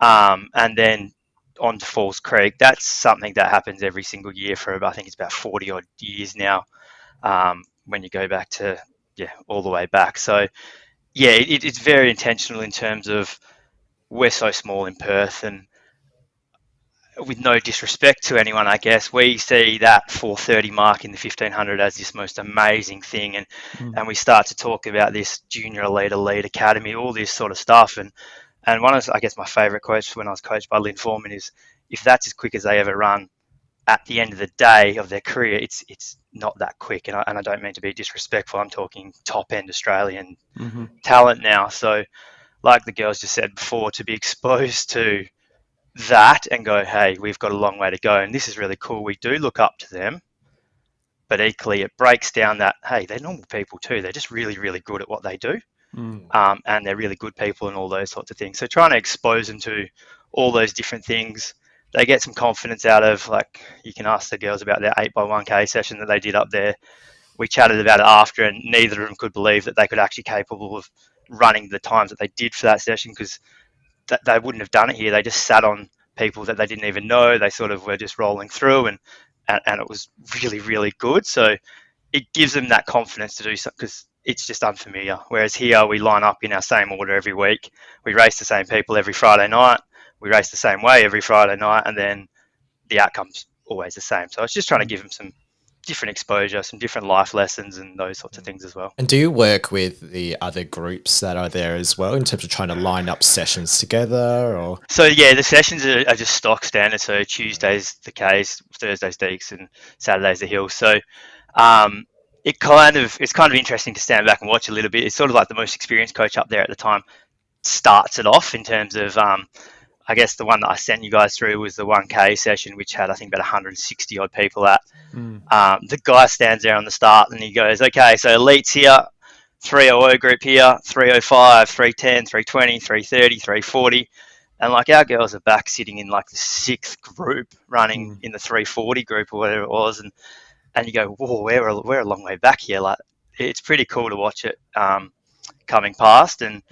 And then on to Falls Creek, that's something that happens every single year for, I think it's about 40 odd years now, when you go back to, all the way back. So yeah, it's very intentional in terms of we're so small in Perth, and with no disrespect to anyone, I guess, we see that 4:30 mark in the 1500 as this most amazing thing, and we start to talk about this junior elite academy, all this sort of stuff, and one of, I guess, my favourite quotes when I was coached by Lynn Foreman is, if that's as quick as they ever run, at the end of the day of their career, it's not that quick. And I don't mean to be disrespectful. I'm talking top end Australian talent now. So, like the girls just said before, to be exposed to that and go, hey, we've got a long way to go, and this is really cool. We do look up to them, but equally it breaks down that, hey, they're normal people too. They're just really, really good at what they do. And they're really good people and all those sorts of things. So trying to expose them to all those different things, they get some confidence out of, like, you can ask the girls about their 8x1K session that they did up there. We chatted about it after, and neither of them could believe that they could actually capable of running the times that they did for that session, because they wouldn't have done it here. They just sat on people that they didn't even know. They sort of were just rolling through, and it was really, really good. So it gives them that confidence to do something, because it's just unfamiliar. Whereas here, we line up in our same order every week. We race the same people every Friday night. We race the same way every Friday night, and then the outcome's always the same. So it's just trying to give them some different exposure, some different life lessons, and those sorts of things as well. And do you work with the other groups that are there as well in terms of trying to line up sessions together? Or So yeah, the sessions are just stock standard. So Tuesdays the K's, Thursdays Deeks, and Saturdays the Hills. So it's kind of interesting to stand back and watch a little bit. It's sort of like the most experienced coach up there at the time starts it off in terms of, I guess the one that I sent you guys through was the 1K session, which had, I think, about 160 odd people at. The guy stands there on the start and he goes, okay, so elites here, 300 group here, 305, 310, 320, 330, 340. And like our girls are back sitting in like the 6th group running in the 340 group or whatever it was. And you go, whoa, we're a long way back here. Like, it's pretty cool to watch it coming past. And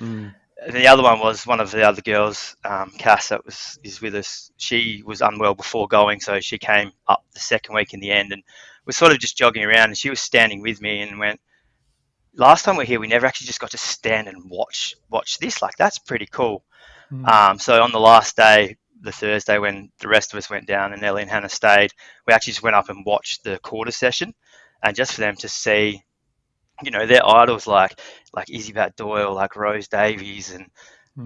the other one was one of the other girls, Cass, that is with us. She was unwell before going, so she came up the second week in the end and was sort of just jogging around. And she was standing with me and went, last time we were here, we never actually just got to stand and watch this. Like, that's pretty cool. So on the last day, the Thursday, when the rest of us went down and Ellie and Hannah stayed, we actually just went up and watched the quarter session, and just for them to see, you know, their idols like Izzy Bat Doyle, like Rose Davies and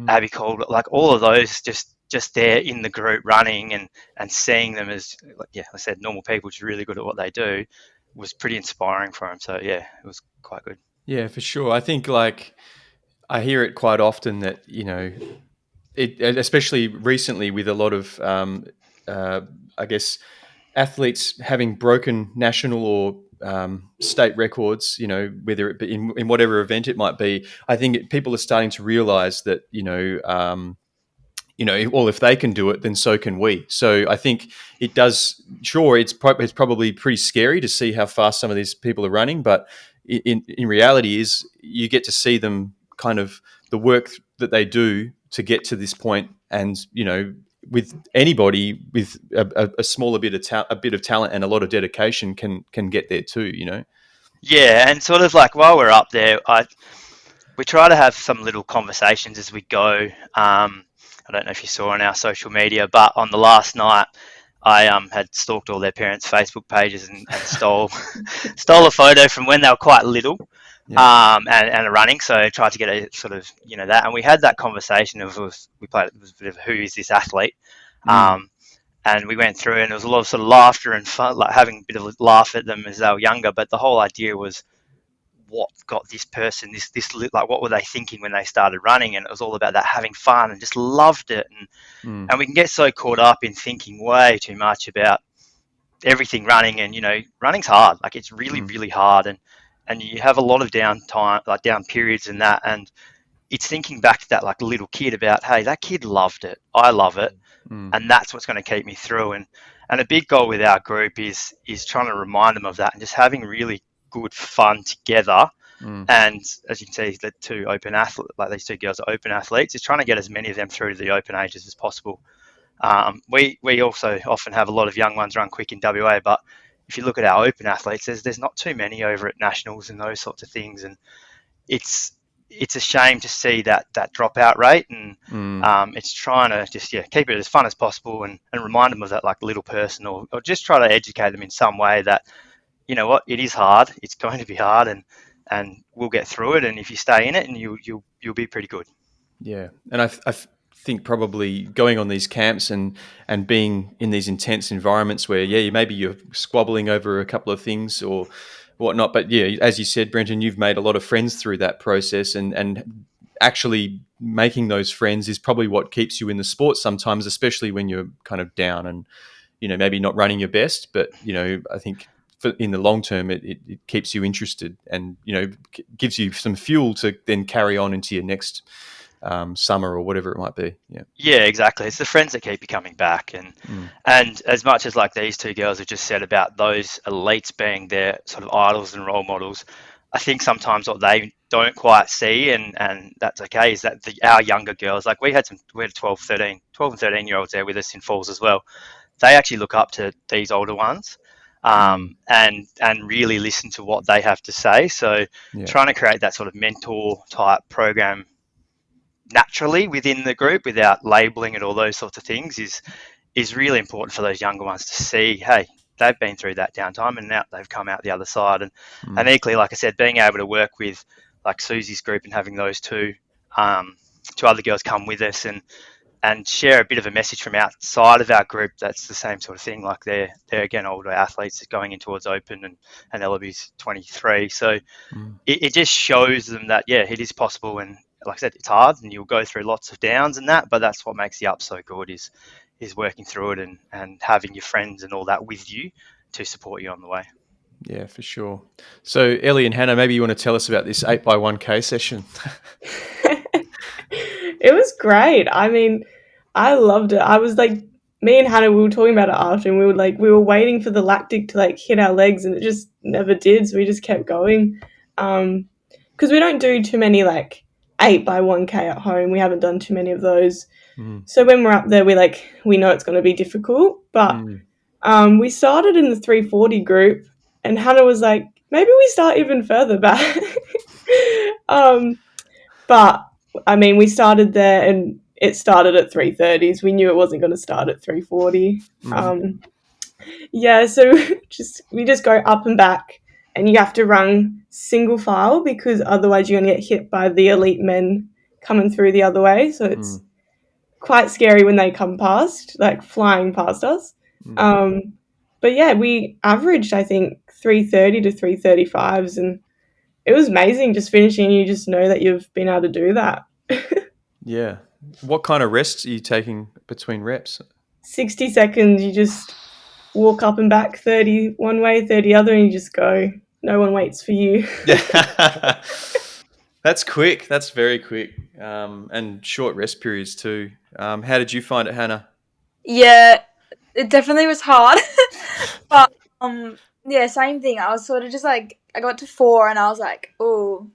Abby Calder, like all of those just there in the group running and seeing them as, like, yeah, I said, normal people just really good at what they do, was pretty inspiring for them. So yeah, it was quite good. Yeah, for sure. I think, like, I hear it quite often that, you know, it, especially recently with a lot of, I guess, athletes having broken national or state records, you know, whether it be in whatever event it might be. I think people are starting to realize that, well, if they can do it, then so can we. So I think it does. Sure, it's probably pretty scary to see how fast some of these people are running, but in reality, is you get to see them kind of the work that they do to get to this point, and, you know, with anybody with a smaller bit of talent and a lot of dedication can get there too. You know. Yeah, and sort of like while we're up there, we try to have some little conversations as we go. I don't know if you saw on our social media, but on the last night, I had stalked all their parents' Facebook pages and stole a photo from when they were quite little, and running. So I tried to get a sort of, you know, that, and we had that conversation of, we played, it was a bit of who is this athlete, and we went through, and there was a lot of sort of laughter and fun, like having a bit of a laugh at them as they were younger. But the whole idea was, what got this person this like, what were they thinking when they started running? And it was all about that, having fun, and just loved it. And we can get so caught up in thinking way too much about everything running, and, you know, running's hard. Like, it's really, really hard, and you have a lot of downtime, like down periods and that, and it's thinking back to that, like, little kid about, hey, that kid loved it, I love it, and that's what's going to keep me through. And a big goal with our group is trying to remind them of that, and just having really good fun together. And as you can see, the two open athletes, like these two girls are open athletes, is trying to get as many of them through to the open ages as possible. We also often have a lot of young ones run quick in WA, but if you look at our open athletes, there's not too many over at nationals and those sorts of things, and it's a shame to see that dropout rate, and it's trying to just keep it as fun as possible, and remind them of that, like, little person, or just try to educate them in some way that, you know what, it is hard, it's going to be hard, and we'll get through it, and if you stay in it, and you'll be pretty good. Yeah, and think probably going on these camps and being in these intense environments where maybe you're squabbling over a couple of things or whatnot, but as you said, Brenton, you've made a lot of friends through that process, and actually making those friends is probably what keeps you in the sport sometimes, especially when you're kind of down and maybe not running your best, but I think in the long term it keeps you interested and gives you some fuel to then carry on into your next summer or whatever it might be. Yeah, exactly. It's the friends that keep you coming back, and as much as like these two girls have just said about those elites being their sort of idols and role models, I think sometimes what they don't quite see, and that's okay, is that our younger girls, like we had 12 and 13 year olds there with us in falls as well. They actually look up to these older ones, and really listen to what they have to say. So trying to create that sort of mentor type program naturally within the group without labeling it, all those sorts of things is really important for those younger ones to see, hey, they've been through that downtime and now they've come out the other side. And equally, like I said, being able to work with like Susie's group and having those two other girls come with us and share a bit of a message from outside of our group, that's the same sort of thing. Like they're again older athletes going in towards Open, and Ellaby's 23. So it just shows them that it is possible, and like I said, it's hard and you'll go through lots of downs and that, but that's what makes the up so good is working through it and having your friends and all that with you to support you on the way. Yeah, for sure. So Ellie and Hannah, maybe you want to tell us about this 8x1K session. It was great. I mean, I loved it. I was like, me and Hannah, we were talking about it after, and we were waiting for the lactic to like hit our legs, and it just never did. So we just kept going. Because we don't do too many like 8x1K at home. We haven't done too many of those. So when we're up there, we know it's going to be difficult. But we started in the 340 group, and Hannah was like, maybe we start even further back. But I mean, we started there, and it started at 330s. We knew it wasn't going to start at 340. So we just go up and back, and you have to run single file because otherwise you're going to get hit by the elite men coming through the other way. So it's quite scary when they come past, like flying past us. But yeah, we averaged, I think, 330 to 335s, and it was amazing just finishing. You just know that you've been able to do that. Yeah. What kind of rests are you taking between reps? 60 seconds, you just walk up and back, 30 one way, 30 other, and you just go. No one waits for you. Yeah. That's quick. That's very quick. And short rest periods too. How did you find it, Hannah? Yeah, it definitely was hard. But same thing. I was sort of just like, I got to 4 and I was like, oh,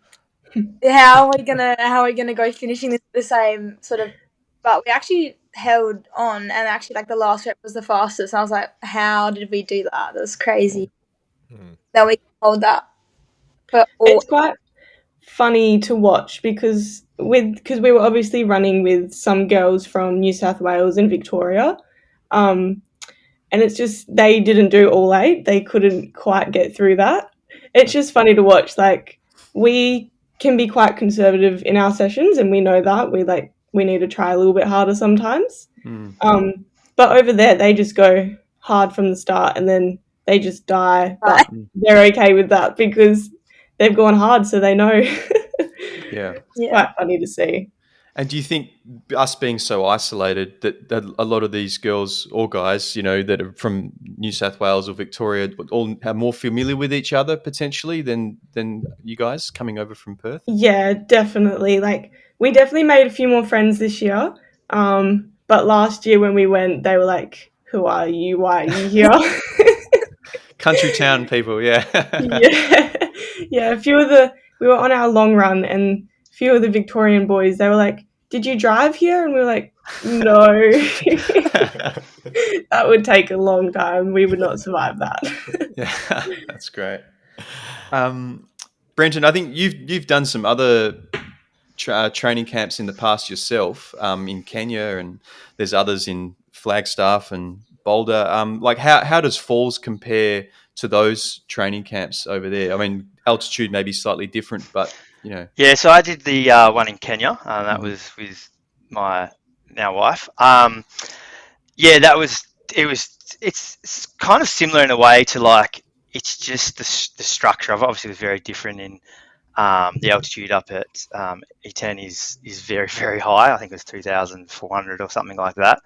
how are we gonna go finishing this the same sort of, but we actually held on, and actually like the last rep was the fastest. I was like, how did we do that? That's crazy. That we hold that. But it's quite funny to watch because we were obviously running with some girls from New South Wales and Victoria, and it's just they didn't do all 8. They couldn't quite get through that. It's just funny to watch. Like, we can be quite conservative in our sessions, and we know that we need to try a little bit harder sometimes. But over there, they just go hard from the start, and then they just die. But they're okay with that because they've gone hard, so they know. Yeah. It's quite funny to see. And do you think us being so isolated that a lot of these girls or guys, that are from New South Wales or Victoria, all are more familiar with each other potentially than you guys coming over from Perth? Yeah, definitely. Like, we definitely made a few more friends this year. But last year when we went, they were like, "Who are you? Why are you here?" Country town people, yeah. Yeah. We were on our long run, and a few of the Victorian boys, they were like, "Did you drive here?" And we were like, "No." That would take a long time. We would not survive that. Yeah, that's great. Brenton, I think you've done some other training camps in the past yourself, in Kenya, and there's others in Flagstaff and Boulder. Like how does Falls compare to those training camps over there? I mean, altitude may be slightly different, but Yeah, so I did the one in Kenya. That was with my now wife. Yeah, it's kind of similar in a way to like, it's just the structure of it obviously was very different in the altitude up at E10 is very, very high. I think it was 2,400 or something like that.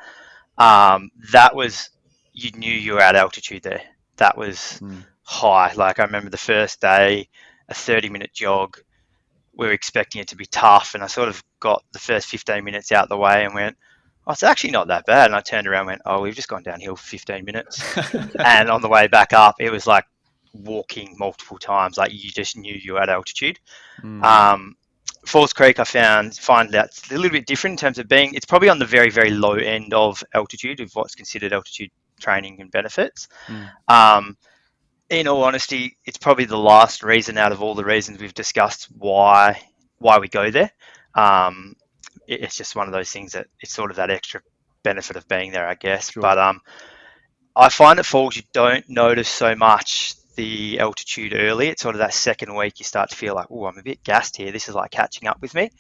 That was, you knew you were at altitude there. That was high. Like I remember the first day, a 30-minute jog, we were expecting it to be tough, and I sort of got the first 15 minutes out the way and went, oh, it's actually not that bad. And I turned around and went, oh, we've just gone downhill for 15 minutes. And on the way back up, it was like walking multiple times. Like you just knew you were at altitude. Falls Creek, I find that's a little bit different in terms of being, it's probably on the very, very low end of altitude, of what's considered altitude training and benefits. In all honesty, it's probably the last reason out of all the reasons we've discussed why we go there. It's just one of those things that it's sort of that extra benefit of being there, I guess. Sure. But I find at Falls you don't notice so much the altitude early. It's sort of that second week you start to feel like, oh, I'm a bit gassed here. This is like catching up with me,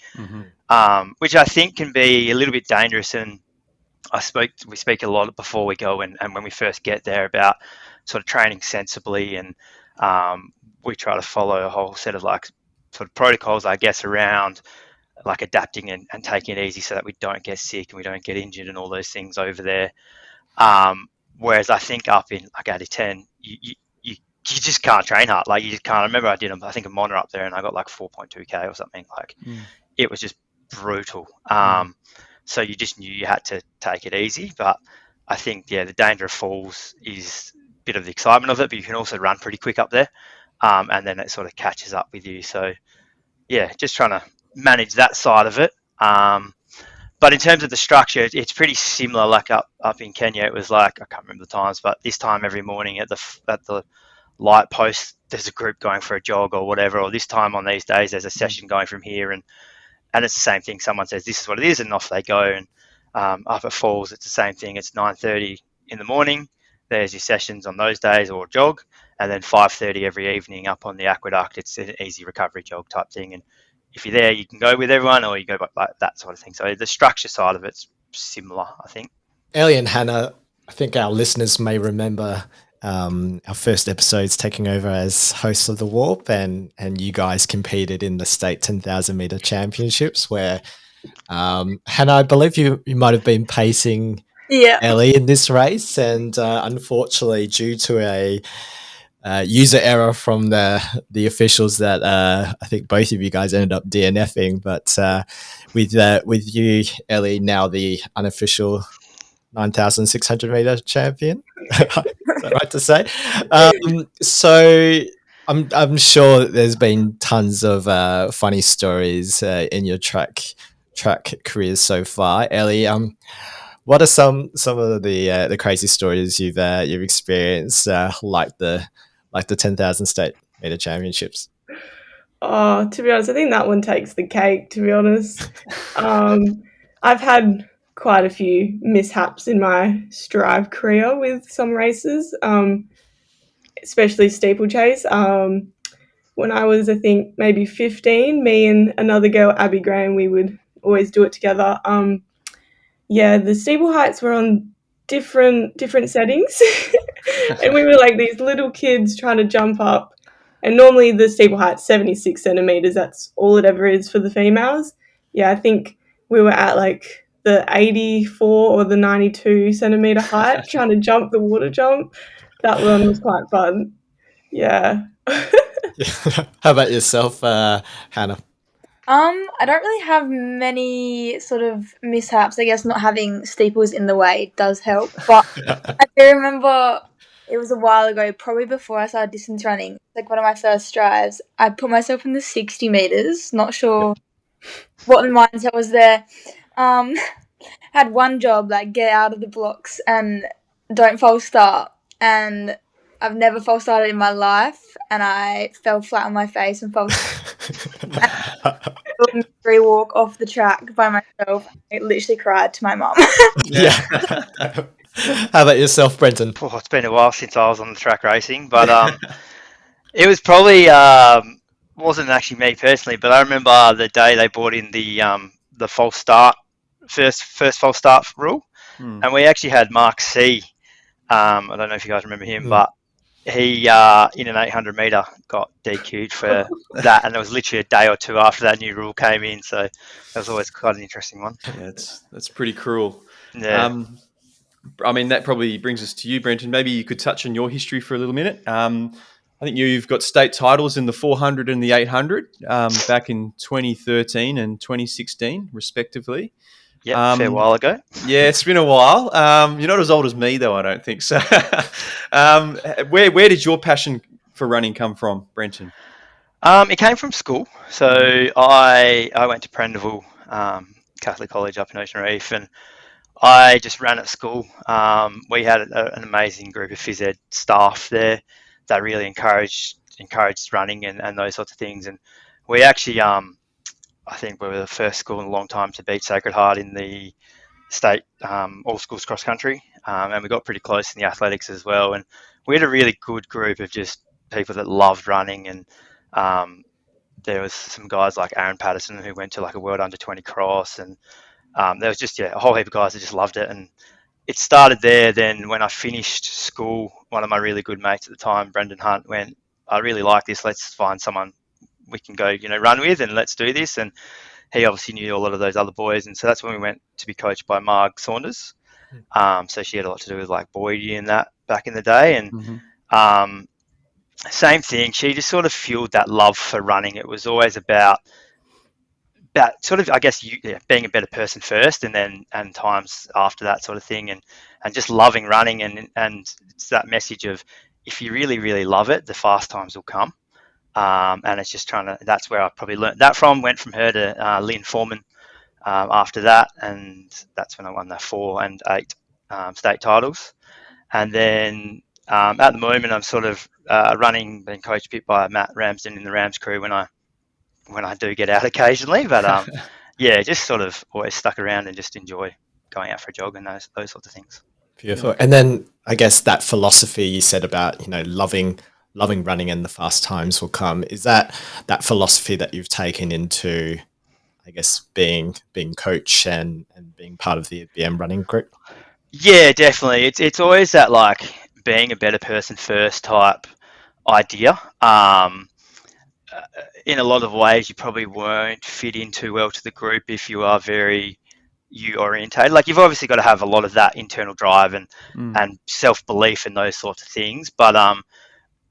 which I think can be a little bit dangerous. And we speak a lot before we go and when we first get there about sort of training sensibly, and we try to follow a whole set of like sort of protocols, I guess, around like adapting and taking it easy so that we don't get sick and we don't get injured and all those things over there. Whereas I think up in like 80-10, you just can't train hard. Like you just can't. I remember I did I think a monitor up there and I got like 4.2k or something. Like it was just brutal. So you just knew you had to take it easy. But I think, the danger of Falls is a bit of the excitement of it, but you can also run pretty quick up there. And then it sort of catches up with you. So yeah, just trying to manage that side of it. But in terms of the structure, it's pretty similar. Like up in Kenya, it was like, I can't remember the times, but this time every morning at the light post, there's a group going for a jog or whatever. Or this time on these days, there's a session going from here, and it's the same thing. Someone says this is what it is, and off they go. And up at Falls, it's the same thing. It's 9:30 in the morning. There's your sessions on those days or jog, and then 5:30 every evening up on the aqueduct. It's an easy recovery jog type thing, and if you're there, you can go with everyone, or you go like that sort of thing. So the structure side of it's similar, I think. Ellie and Hannah, I think our listeners may remember our first episodes taking over as hosts of the Warp, and you guys competed in the state 10,000 meter championships where Hannah, I believe you might have been pacing Ellie in this race, and unfortunately due to a user error from the officials that I think both of you guys ended up DNFing, but with you, Ellie, now the unofficial 9,600 meter champion. Is that right to say? So I'm sure there's been tons of funny stories in your track careers so far, Ellie. What are some of the crazy stories you've experienced, like the 10,000 state meter championships? Oh, to be honest, I think that one takes the cake, to be honest. I've had quite a few mishaps in my strive career with some races, especially steeplechase. When I was, I think, maybe 15, me and another girl, Abby Graham, we would always do it together. The steeple heights were on different settings, and we were like these little kids trying to jump up. And normally the steeple height's 76 centimeters. That's all it ever is for the females. Yeah, I think we were at like the 84 or the 92 centimeter height trying to jump the water jump. That one was quite fun. Yeah. How about yourself, Hannah? I don't really have many sort of mishaps. I guess not having steeples in the way does help. But I do remember it was a while ago, probably before I started distance running, like one of my first strives. I put myself in the 60 meters. Not sure what the mindset was there. Had one job, like get out of the blocks and don't false start. And I've never false started in my life, and I fell flat on my face and false free walk off the track by myself. I literally cried to my mum. Yeah. How about yourself, Brenton? Oh, it's been a while since I was on the track racing, but it was probably wasn't actually me personally, but I remember the day they brought in the false start first false start rule, and we actually had Mark C. I don't know if you guys remember him, but he in an 800 meter got DQ'd for that, and it was literally a day or two after that new rule came in. So that was always quite an interesting one. Yeah, that's pretty cruel. Yeah. I mean, that probably brings us to you, Brenton. Maybe you could touch on your history for a little minute. I think you've got state titles in the 400 and the 800 back in 2013 and 2016, respectively. Yeah, fair while ago. Yeah, it's been a while. You're not as old as me, though, I don't think so. Where did your passion for running come from, Brenton? It came from school. So I went to Prendeville Catholic College up in Ocean Reef, and I just ran at school. We had an amazing group of phys ed staff there that really encouraged running and those sorts of things. And we actually, I think we were the first school in a long time to beat Sacred Heart in the state all schools cross country, and we got pretty close in the athletics as well. And we had a really good group of just people that loved running, and there was some guys like Aaron Patterson who went to like a World Under 20 cross, and there was just a whole heap of guys that just loved it. And it started there. Then when I finished school, one of my really good mates at the time, Brendan Hunt, went, I really like this, let's find someone we can go run with, and let's do this. And he obviously knew a lot of those other boys, and so that's when we went to be coached by Marg Saunders. So she had a lot to do with like Boydie and that back in the day. And same thing, she just sort of fueled that love for running. It was always about sort of, I guess, being a better person first, and times after that sort of thing, and just loving running. And it's that message of, if you really, really love it, the fast times will come. And it's just that's where I probably learned that from. Went from her to Lynn Foreman after that, and that's when I won the 4 and 8 state titles. And then at the moment, I'm sort of being coached a bit by Matt Ramsden in the Rams crew when I do get out occasionally. But yeah, just sort of always stuck around and just enjoy going out for a jog and those sorts of things. Beautiful. And then I guess that philosophy you said about, loving running and the fast times will come. Is that philosophy that you've taken into, I guess, being coach and being part of the BM running group? Yeah, definitely. It's always that like being a better person first type idea. In a lot of ways, you probably won't fit in too well to the group if you are very you orientated. Like, you've obviously got to have a lot of that internal drive and self-belief and those sorts of things. But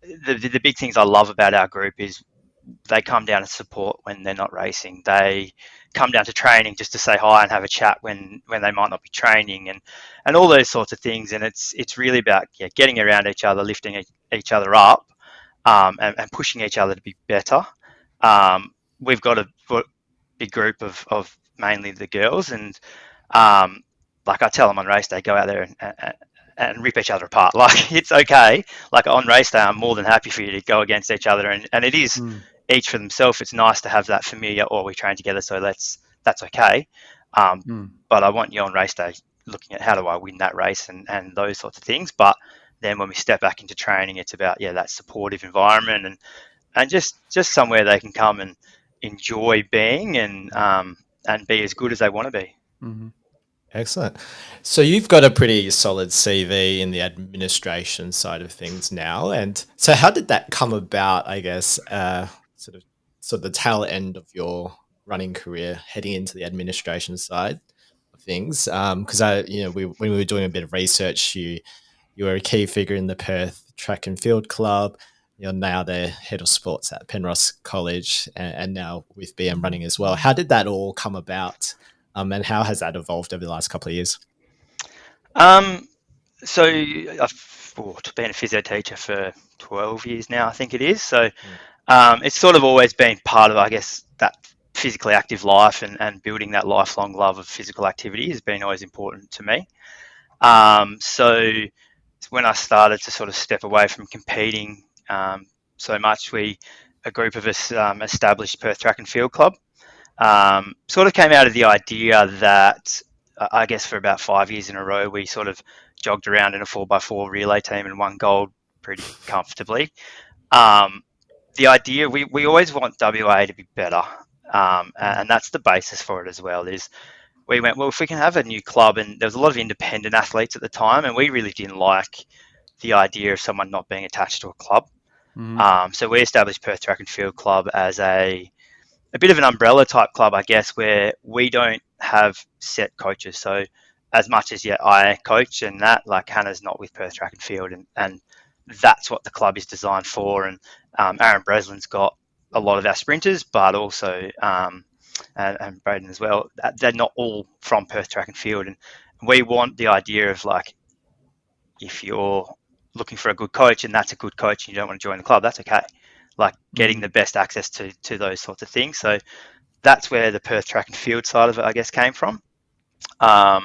the big things I love about our group is they come down and support when they're not racing. They come down to training just to say hi and have a chat when they might not be training, and all those sorts of things. And it's really about getting around each other, lifting each other up, and pushing each other to be better. We've got a big group of mainly the girls, and like I tell them on race day, go out there and rip each other apart. Like, it's okay. Like, on race day, I'm more than happy for you to go against each other, and it is each for themselves. It's nice to have that familiar, we train together, so that's okay. But I want you on race day looking at how do I win that race and those sorts of things. But then when we step back into training, it's about that supportive environment and just somewhere they can come and enjoy being and be as good as they want to be. Excellent. So you've got a pretty solid CV in the administration side of things now. And so how did that come about, I guess, sort of the tail end of your running career heading into the administration side of things? Because when we were doing a bit of research, you were a key figure in the Perth Track and Field Club. You're now the head of sports at Penrose College, and now with BM Running as well. How did that all come about? And how has that evolved over the last couple of years? So I've been a physio teacher for 12 years now, I think it is. So it's sort of always been part of, I guess, that physically active life and building that lifelong love of physical activity has been always important to me. So when I started to sort of step away from competing so much, a group of us established Perth Track and Field Club. Sort of came out of the idea that I guess for about 5 years in a row, we sort of jogged around in a 4x4 relay team and won gold pretty comfortably. The idea, we always want WA to be better, and that's the basis for it as well, is we went, well, if we can have a new club, and there was a lot of independent athletes at the time, and we really didn't like the idea of someone not being attached to a club. So we established Perth Track and Field Club as a bit of an umbrella type club, I guess, where we don't have set coaches. So as much as I coach and that, like Hannah's not with Perth Track and Field, and that's what the club is designed for. And Aaron Breslin's got a lot of our sprinters, but also and Braden as well. They're not all from Perth Track and Field, and we want the idea of like, if you're looking for a good coach and that's a good coach and you don't want to join the club, that's okay. Like getting the best access to those sorts of things. So that's where the Perth Track and Field side of it, I guess, came from. I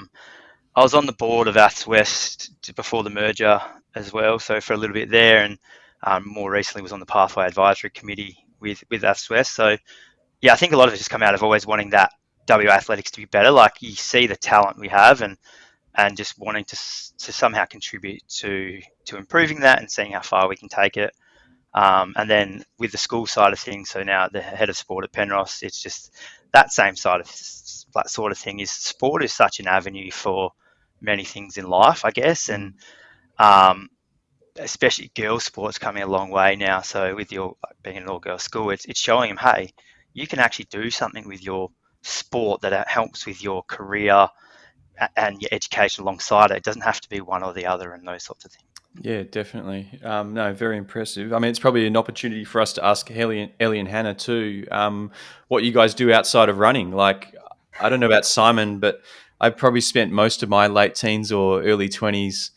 was on the board of Aths West before the merger as well, so for a little bit there, and more recently was on the Pathway Advisory Committee with Aths West. So yeah, I think a lot of it just come out of always wanting that WA athletics to be better. Like you see the talent we have, and just wanting to somehow contribute to improving that and seeing how far we can take it. And then with the school side of things, so now the head of sport at Penrose, it's just that same side of that sort of thing. Is sport is such an avenue for many things in life, I guess, and especially girls' sports coming a long way now. So with your being an all-girls school, it's showing them, hey, you can actually do something with your sport that helps with your career and your education alongside it. It doesn't have to be one or the other, and those sorts of things. Yeah, definitely. No, very impressive. I mean, it's probably an opportunity for us to ask Ellie and Hannah too, what you guys do outside of running. Like, I don't know about Simon, but I probably spent most of my late teens or early 20s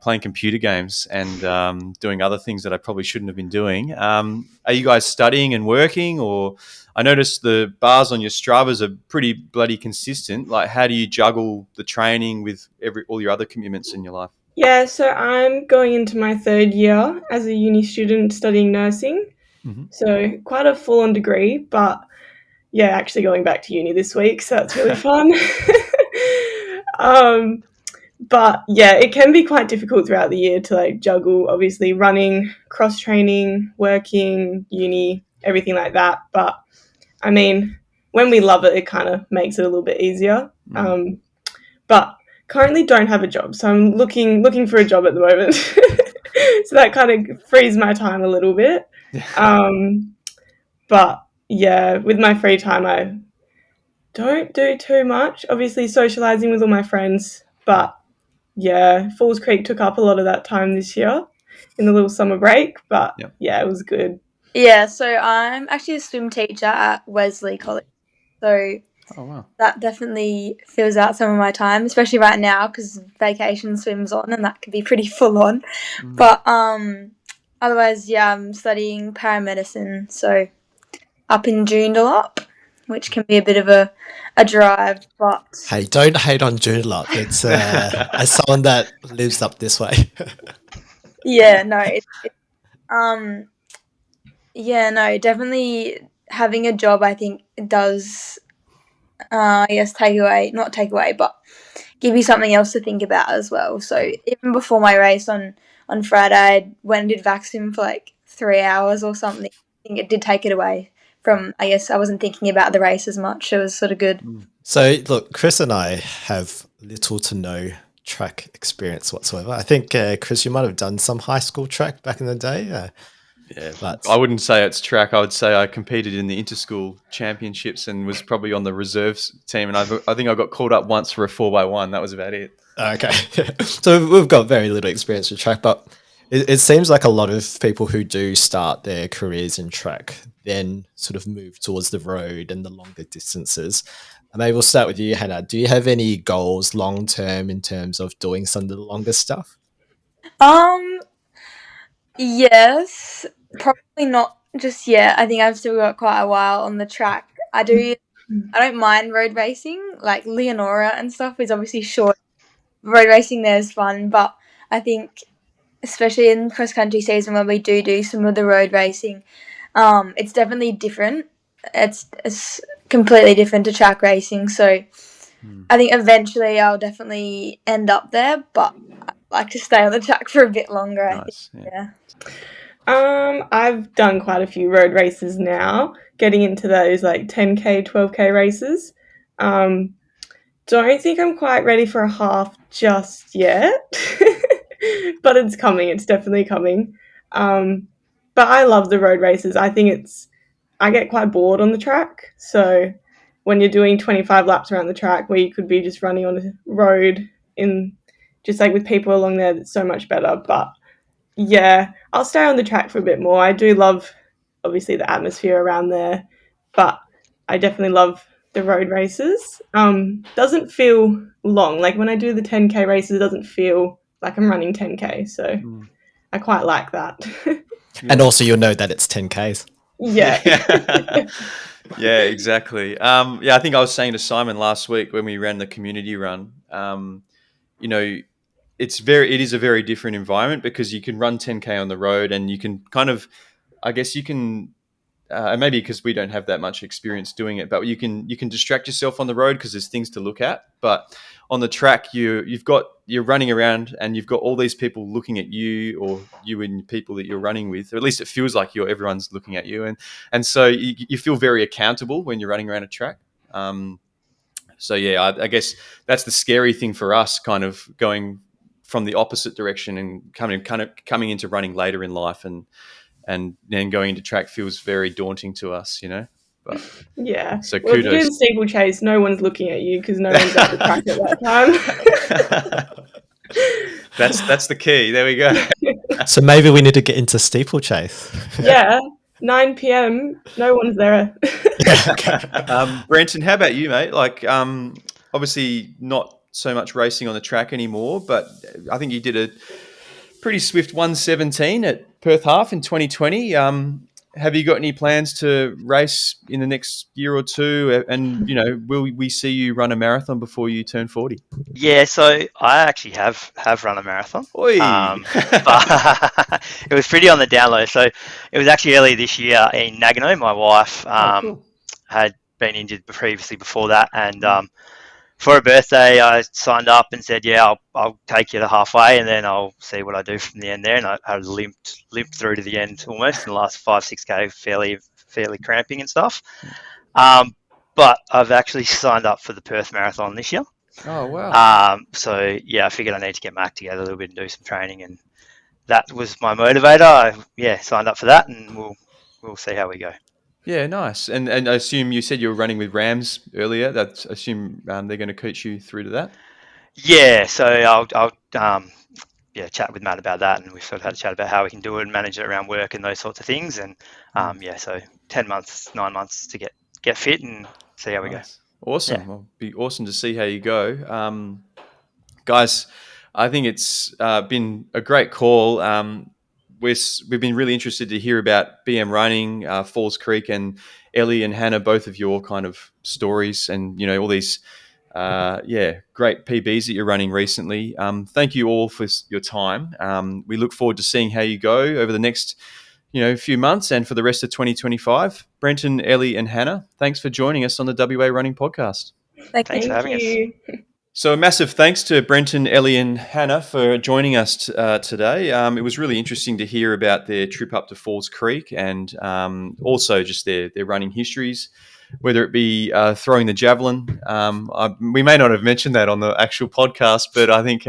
playing computer games and doing other things that I probably shouldn't have been doing. Are you guys studying and working? Or I noticed the bars on your Stravas are pretty bloody consistent. Like, how do you juggle the training with all your other commitments in your life? Yeah, so I'm going into my third year as a uni student studying nursing. So quite a full-on degree, but yeah, actually going back to uni this week, so that's really fun. But yeah, it can be quite difficult throughout the year to like juggle, obviously running, cross-training, working, uni, everything like that. But I mean, when we love it, it kind of makes it a little bit easier. But currently don't have a job, so I'm looking for a job at the moment. So that kind of frees my time a little bit. But yeah, with my free time, I don't do too much. Obviously, socializing with all my friends, but yeah, Falls Creek took up a lot of that time this year in the little summer break. But yeah, it was good. Yeah, so I'm actually a swim teacher at Wesley College. So that definitely fills out some of my time, especially right now because vacation swim's on and that can be pretty full on. But otherwise, yeah, I'm studying paramedicine, so up in Joondalup, which can be a bit of a drive. But hey, don't hate on Joondalup. It's as someone that lives up this way. yeah, no, definitely having a job, I think, does, I guess, not take away, but give you something else to think about as well. So even before my race on Friday, I went and did vaccine for like 3 hours or something. I think it did take it away from, I guess I wasn't thinking about the race as much. It was sort of good. So look, Chris and I have little to no track experience whatsoever. I think, Chris, you might have done some high school track back in the day. Yeah, but I wouldn't say it's track. I would say I competed in the inter-school championships and was probably on the reserves team. And I think I got called up once for a 4x1. That was about it. Okay. So we've got very little experience with track, but it seems like a lot of people who do start their careers in track then sort of move towards the road and the longer distances. Maybe we'll start with you, Hannah. Do you have any goals long term in terms of doing some of the longer stuff? Yes, probably not just yet. I think I've still got quite a while on the track. I don't mind road racing, like Leonora and stuff is obviously short. Road racing there is fun, but I think especially in cross country season when we do some of the road racing, it's definitely different. It's completely different to track racing. So I think eventually I'll definitely end up there, but I'd like to stay on the track for a bit longer. Nice, I think. Yeah. I've done quite a few road races now, getting into those like 10K, 12K races. don't think I'm quite ready for a half just yet, but it's coming. It's definitely coming. But I love the road races. I think I get quite bored on the track. So when you're doing 25 laps around the track where you could be just running on a road in just like with people along there, that's so much better. But yeah, I'll stay on the track for a bit more. I do love obviously the atmosphere around there, but I definitely love the road races. Doesn't feel long. Like when I do the 10K races, it doesn't feel like I'm running 10K. So I quite like that. And also you'll know that it's 10Ks. Yeah. Yeah, exactly. I think I was saying to Simon last week when we ran the community run, you know, it is a very different environment because you can run 10K on the road and you can kind of, I guess you can, maybe because we don't have that much experience doing it, but you can distract yourself on the road because there's things to look at. But on the track, you're running around and you've got all these people looking at you, or you and people that you're running with, or at least it feels like everyone's looking at you, and so you feel very accountable when you're running around a track. So yeah, I guess that's the scary thing for us, kind of going from the opposite direction and coming into running later in life, and then going into track feels very daunting to us, But Yeah. so Well, if you do kudos. the steeplechase, no one's looking at you because no one's at the track at that time. That's the key. There we go. So maybe we need to get into steeplechase. Yeah. 9 p.m. No one's there. Brenton, how about you, mate? Like, obviously not so much racing on the track anymore, but I think you did a pretty swift 1:17 at Perth Half in 2020. Have you got any plans to race in the next year or two? And, will we see you run a marathon before you turn 40? Yeah, so I actually have run a marathon. Oi! But it was pretty on the down low. So it was actually early this year in Nagano. My wife Cool. had been injured previously before that, and for her birthday, I signed up and said, "Yeah, I'll take you to halfway, and then I'll see what I do from the end there." And I limped through to the end almost in the last 5-6K, fairly cramping and stuff. But I've actually signed up for the Perth Marathon this year. Oh, wow. So yeah, I figured I need to get my act together a little bit and do some training, and that was my motivator. I signed up for that, and we'll see how we go. Yeah, nice. And I assume you said you were running with Rams earlier. I assume they're going to coach you through to that. Yeah, so I'll chat with Matt about that, and we've sort of had a chat about how we can do it and manage it around work and those sorts of things. And so 9 months to get fit and see how we go. Awesome. Yeah. Well, it'll be awesome to see how you go. Guys, I think it's been a great call. We've been really interested to hear about BM running, Falls Creek, and Ellie and Hannah, both of your kind of stories, and all these great PBs that you're running recently. Thank you all for your time. We look forward to seeing how you go over the next few months and for the rest of 2025. Brenton, Ellie, and Hannah, thanks for joining us on the WA Running Podcast. Thanks for having us. So a massive thanks to Brenton, Ellie, and Hannah for joining us today. It was really interesting to hear about their trip up to Falls Creek and also just their running histories, whether it be throwing the javelin. We may not have mentioned that on the actual podcast, but I think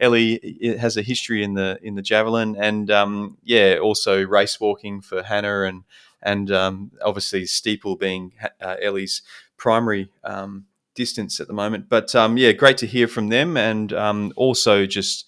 Ellie has a history in the javelin, and also race walking for Hannah, and obviously steeple being Ellie's primary distance at the moment. But great to hear from them, and also just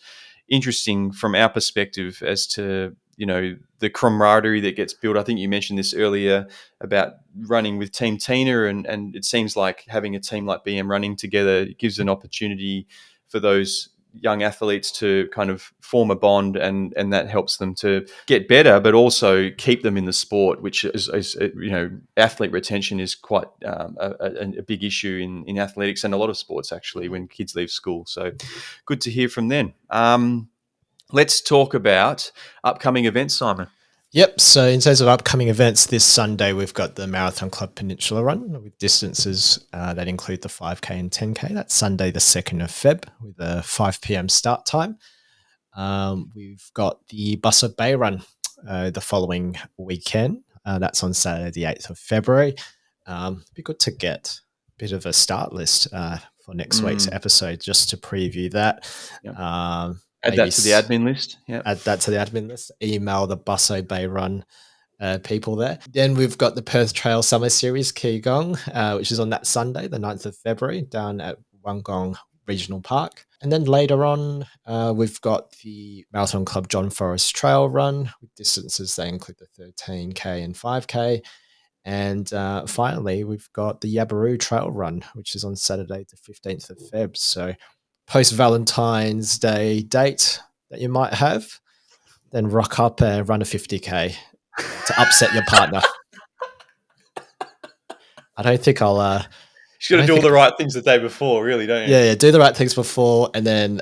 interesting from our perspective as to the camaraderie that gets built. I think you mentioned this earlier about running with Team Tina, and it seems like having a team like BM running together gives an opportunity for those young athletes to kind of form a bond, and that helps them to get better, but also keep them in the sport, which is athlete retention is quite a big issue in athletics and a lot of sports actually when kids leave school. So good to hear from them. Let's talk about upcoming events, Simon. Yep. So in terms of upcoming events, this Sunday we've got the Marathon Club Peninsula Run with distances that include the 5K and 10K. That's Sunday the 2nd of Feb with a 5 p.m. start time. We've got the Bussa Bay Run the following weekend. That's on Saturday the 8th of February. It'd be good to get a bit of a start list for for next week's episode, just to preview that. Yep. Add that to the admin list. Yeah. Add that to the admin list. Email the Busso Bay Run people there. Then we've got the Perth Trail Summer Series, Keegong, which is on that Sunday, the 9th of February, down at Wollongong Regional Park. And then later on, we've got the Marathon Club John Forrest Trail Run. With distances, they include the 13K and 5K. And finally, we've got the Yabaroo Trail Run, which is on Saturday, the 15th of Feb. So post-Valentine's Day date that you might have, then rock up and run a 50K to upset your partner. I don't think I'll... you got to do all the right things the day before, really, don't you? Yeah, do the right things before and then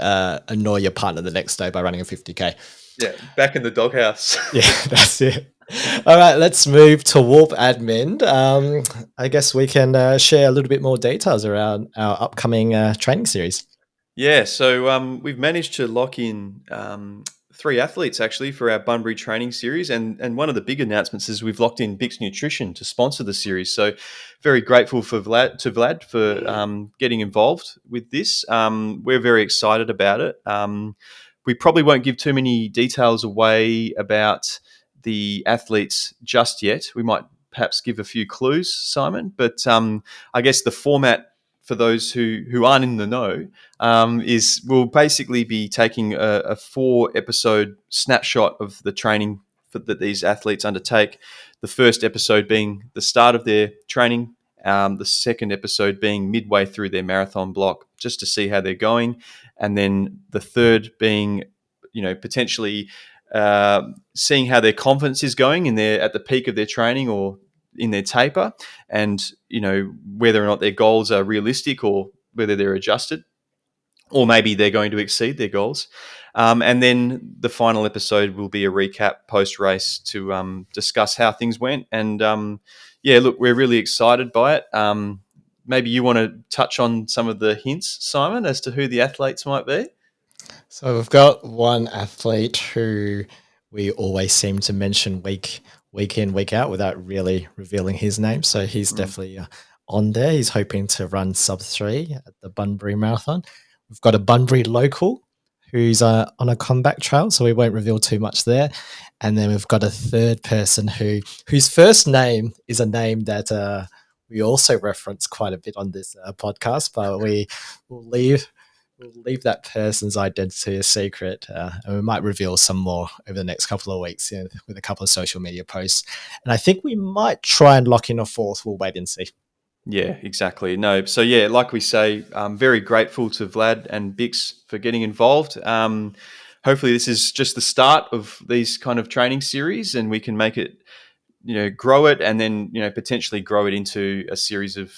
annoy your partner the next day by running a 50K. Yeah, back in the doghouse. Yeah, that's it. All right, let's move to Warp Admin. I guess we can share a little bit more details around our upcoming training series. Yeah, so we've managed to lock in 3 athletes actually for our Bunbury training series, and one of the big announcements is we've locked in Bix Nutrition to sponsor the series. So very grateful for Vlad for getting involved with this. We're very excited about it. We probably won't give too many details away about the athletes just yet. We might perhaps give a few clues, Simon, but I guess the format for those who aren't in the know, is we'll basically be taking a 4-episode snapshot of the training that these athletes undertake. The first episode being the start of their training, the second episode being midway through their marathon block, just to see how they're going, and then the third being, potentially seeing how their confidence is going at the peak of their training or in their taper, and whether or not their goals are realistic or whether they're adjusted, or maybe they're going to exceed their goals. And then the final episode will be a recap post-race to discuss how things went. And look, we're really excited by it. Maybe you want to touch on some of the hints, Simon, as to who the athletes might be? So we've got one athlete who we always seem to mention week in, week out without really revealing his name. So he's definitely on there. He's hoping to run sub-3 at the Bunbury Marathon. We've got a Bunbury local who's on a comeback trail, so we won't reveal too much there. And then we've got a third person whose first name is a name that we also reference quite a bit on this podcast, but we will leave that person's identity a secret, and we might reveal some more over the next couple of weeks with a couple of social media posts. And I think we might try and lock in a fourth. We'll wait and see. Yeah, exactly. No, so yeah, like we say, I'm very grateful to Vlad and Bix for getting involved. Hopefully this is just the start of these kind of training series, and we can make it, grow it, and then, potentially grow it into a series of,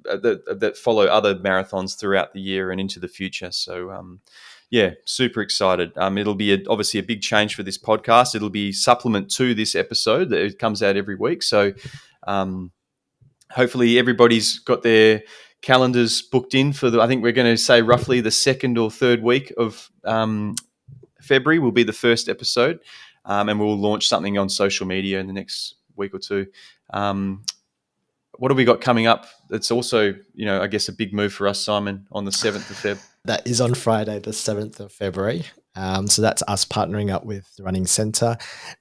that follow other marathons throughout the year and into the future. So, super excited. It'll be obviously a big change for this podcast. It'll be supplement to this episode that it comes out every week. So, hopefully everybody's got their calendars booked in for I think we're going to say roughly the 2nd or 3rd week of February will be the first episode, and we'll launch something on social media in the next week or two. What have we got coming up? It's also, I guess a big move for us, Simon, on the 7th of Feb. That is on Friday, the 7th of February. So that's us partnering up with the Running Centre.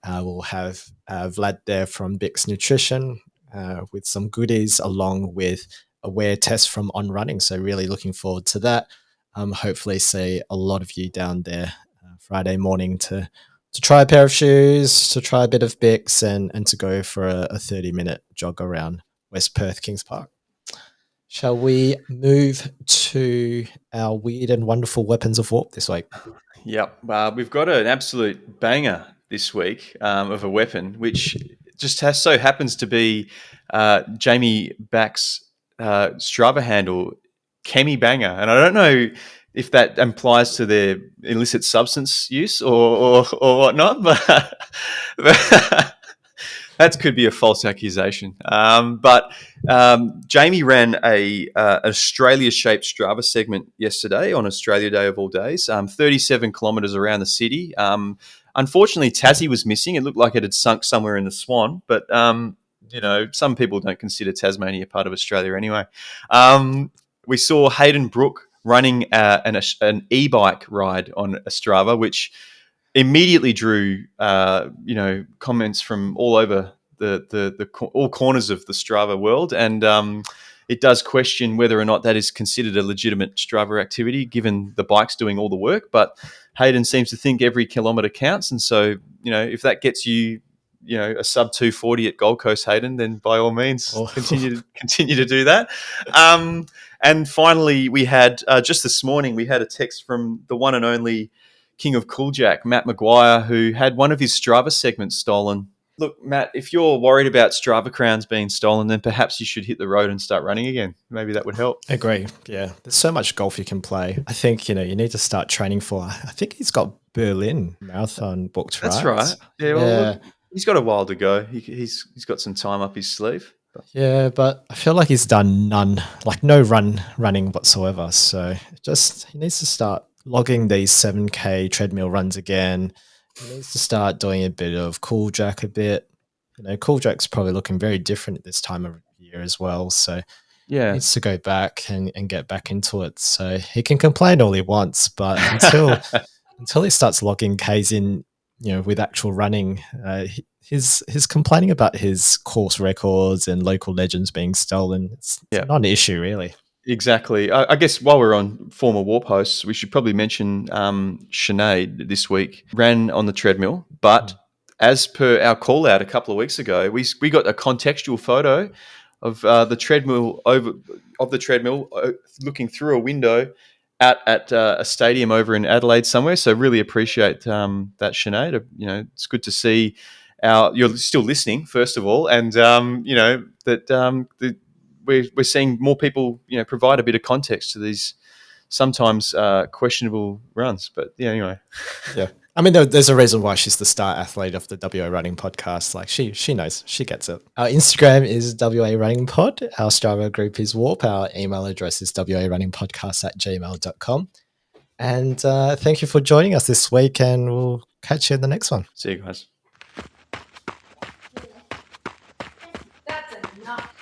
We'll have Vlad there from Bix Nutrition with some goodies, along with a wear test from On Running. So really looking forward to that. Hopefully see a lot of you down there Friday morning to try a pair of shoes, to try a bit of Bix, and to go for a 30-minute jog around West Perth, Kings Park. Shall we move to our weird and wonderful weapons of warp this week? Yep. We've got an absolute banger this week of a weapon, which just so happens to be Jamie Back's Strava handle, Kemi Banger. And I don't know if that implies to their illicit substance use or whatnot, but that could be a false accusation. But Jamie ran a Australia-shaped Strava segment yesterday on Australia Day of all days, 37 kilometres around the city. Unfortunately, Tassie was missing. It looked like it had sunk somewhere in the Swan, but some people don't consider Tasmania part of Australia anyway. we saw Hayden Brook running an e-bike ride on a Strava, which immediately drew comments from all over the all corners of the Strava world, and it does question whether or not that is considered a legitimate Strava activity, given the bike's doing all the work. But Hayden seems to think every kilometre counts, and so if that gets you, a sub 240 at Gold Coast, Hayden, then by all means continue to do that. And finally, we had just this morning we had a text from the one and only King of Cool Jack, Matt Maguire, who had one of his Strava segments stolen. Look, Matt, if you're worried about Strava crowns being stolen, then perhaps you should hit the road and start running again. Maybe that would help. Agree. Yeah. There's so much golf you can play. I think, you need to start training for, I think he's got Berlin Marathon booked, right? That's right. Yeah. Well, look, he's got a while to go. He's got some time up his sleeve. Yeah, but I feel like he's done no running whatsoever. So he needs to start logging these 7K treadmill runs again. He needs to start doing a bit of Cool Jack a bit. Cool Jack's probably looking very different at this time of year as well. So he needs to go back and get back into it. So he can complain all he wants, but until he starts logging Ks in, with actual running, his complaining about his course records and local legends being stolen, it's not an issue, really. Exactly. I guess while we're on former warp hosts, we should probably mention Sinead this week ran on the treadmill, but as per our call out a couple of weeks ago, we got a contextual photo of the treadmill looking through a window out at a stadium over in Adelaide somewhere. So really appreciate that, Sinead. It's good to see you're still listening, first of all, and that we're seeing more people provide a bit of context to these sometimes questionable runs. But anyway. Yeah. I mean, there's a reason why she's the star athlete of the WA Running Podcast. Like she knows, she gets it. Our Instagram is WA Running Pod. Our Strava group is Warp. Our email address is warunningpodcast@gmail.com. And thank you for joining us this week, and we'll catch you in the next one. See you guys. That's enough.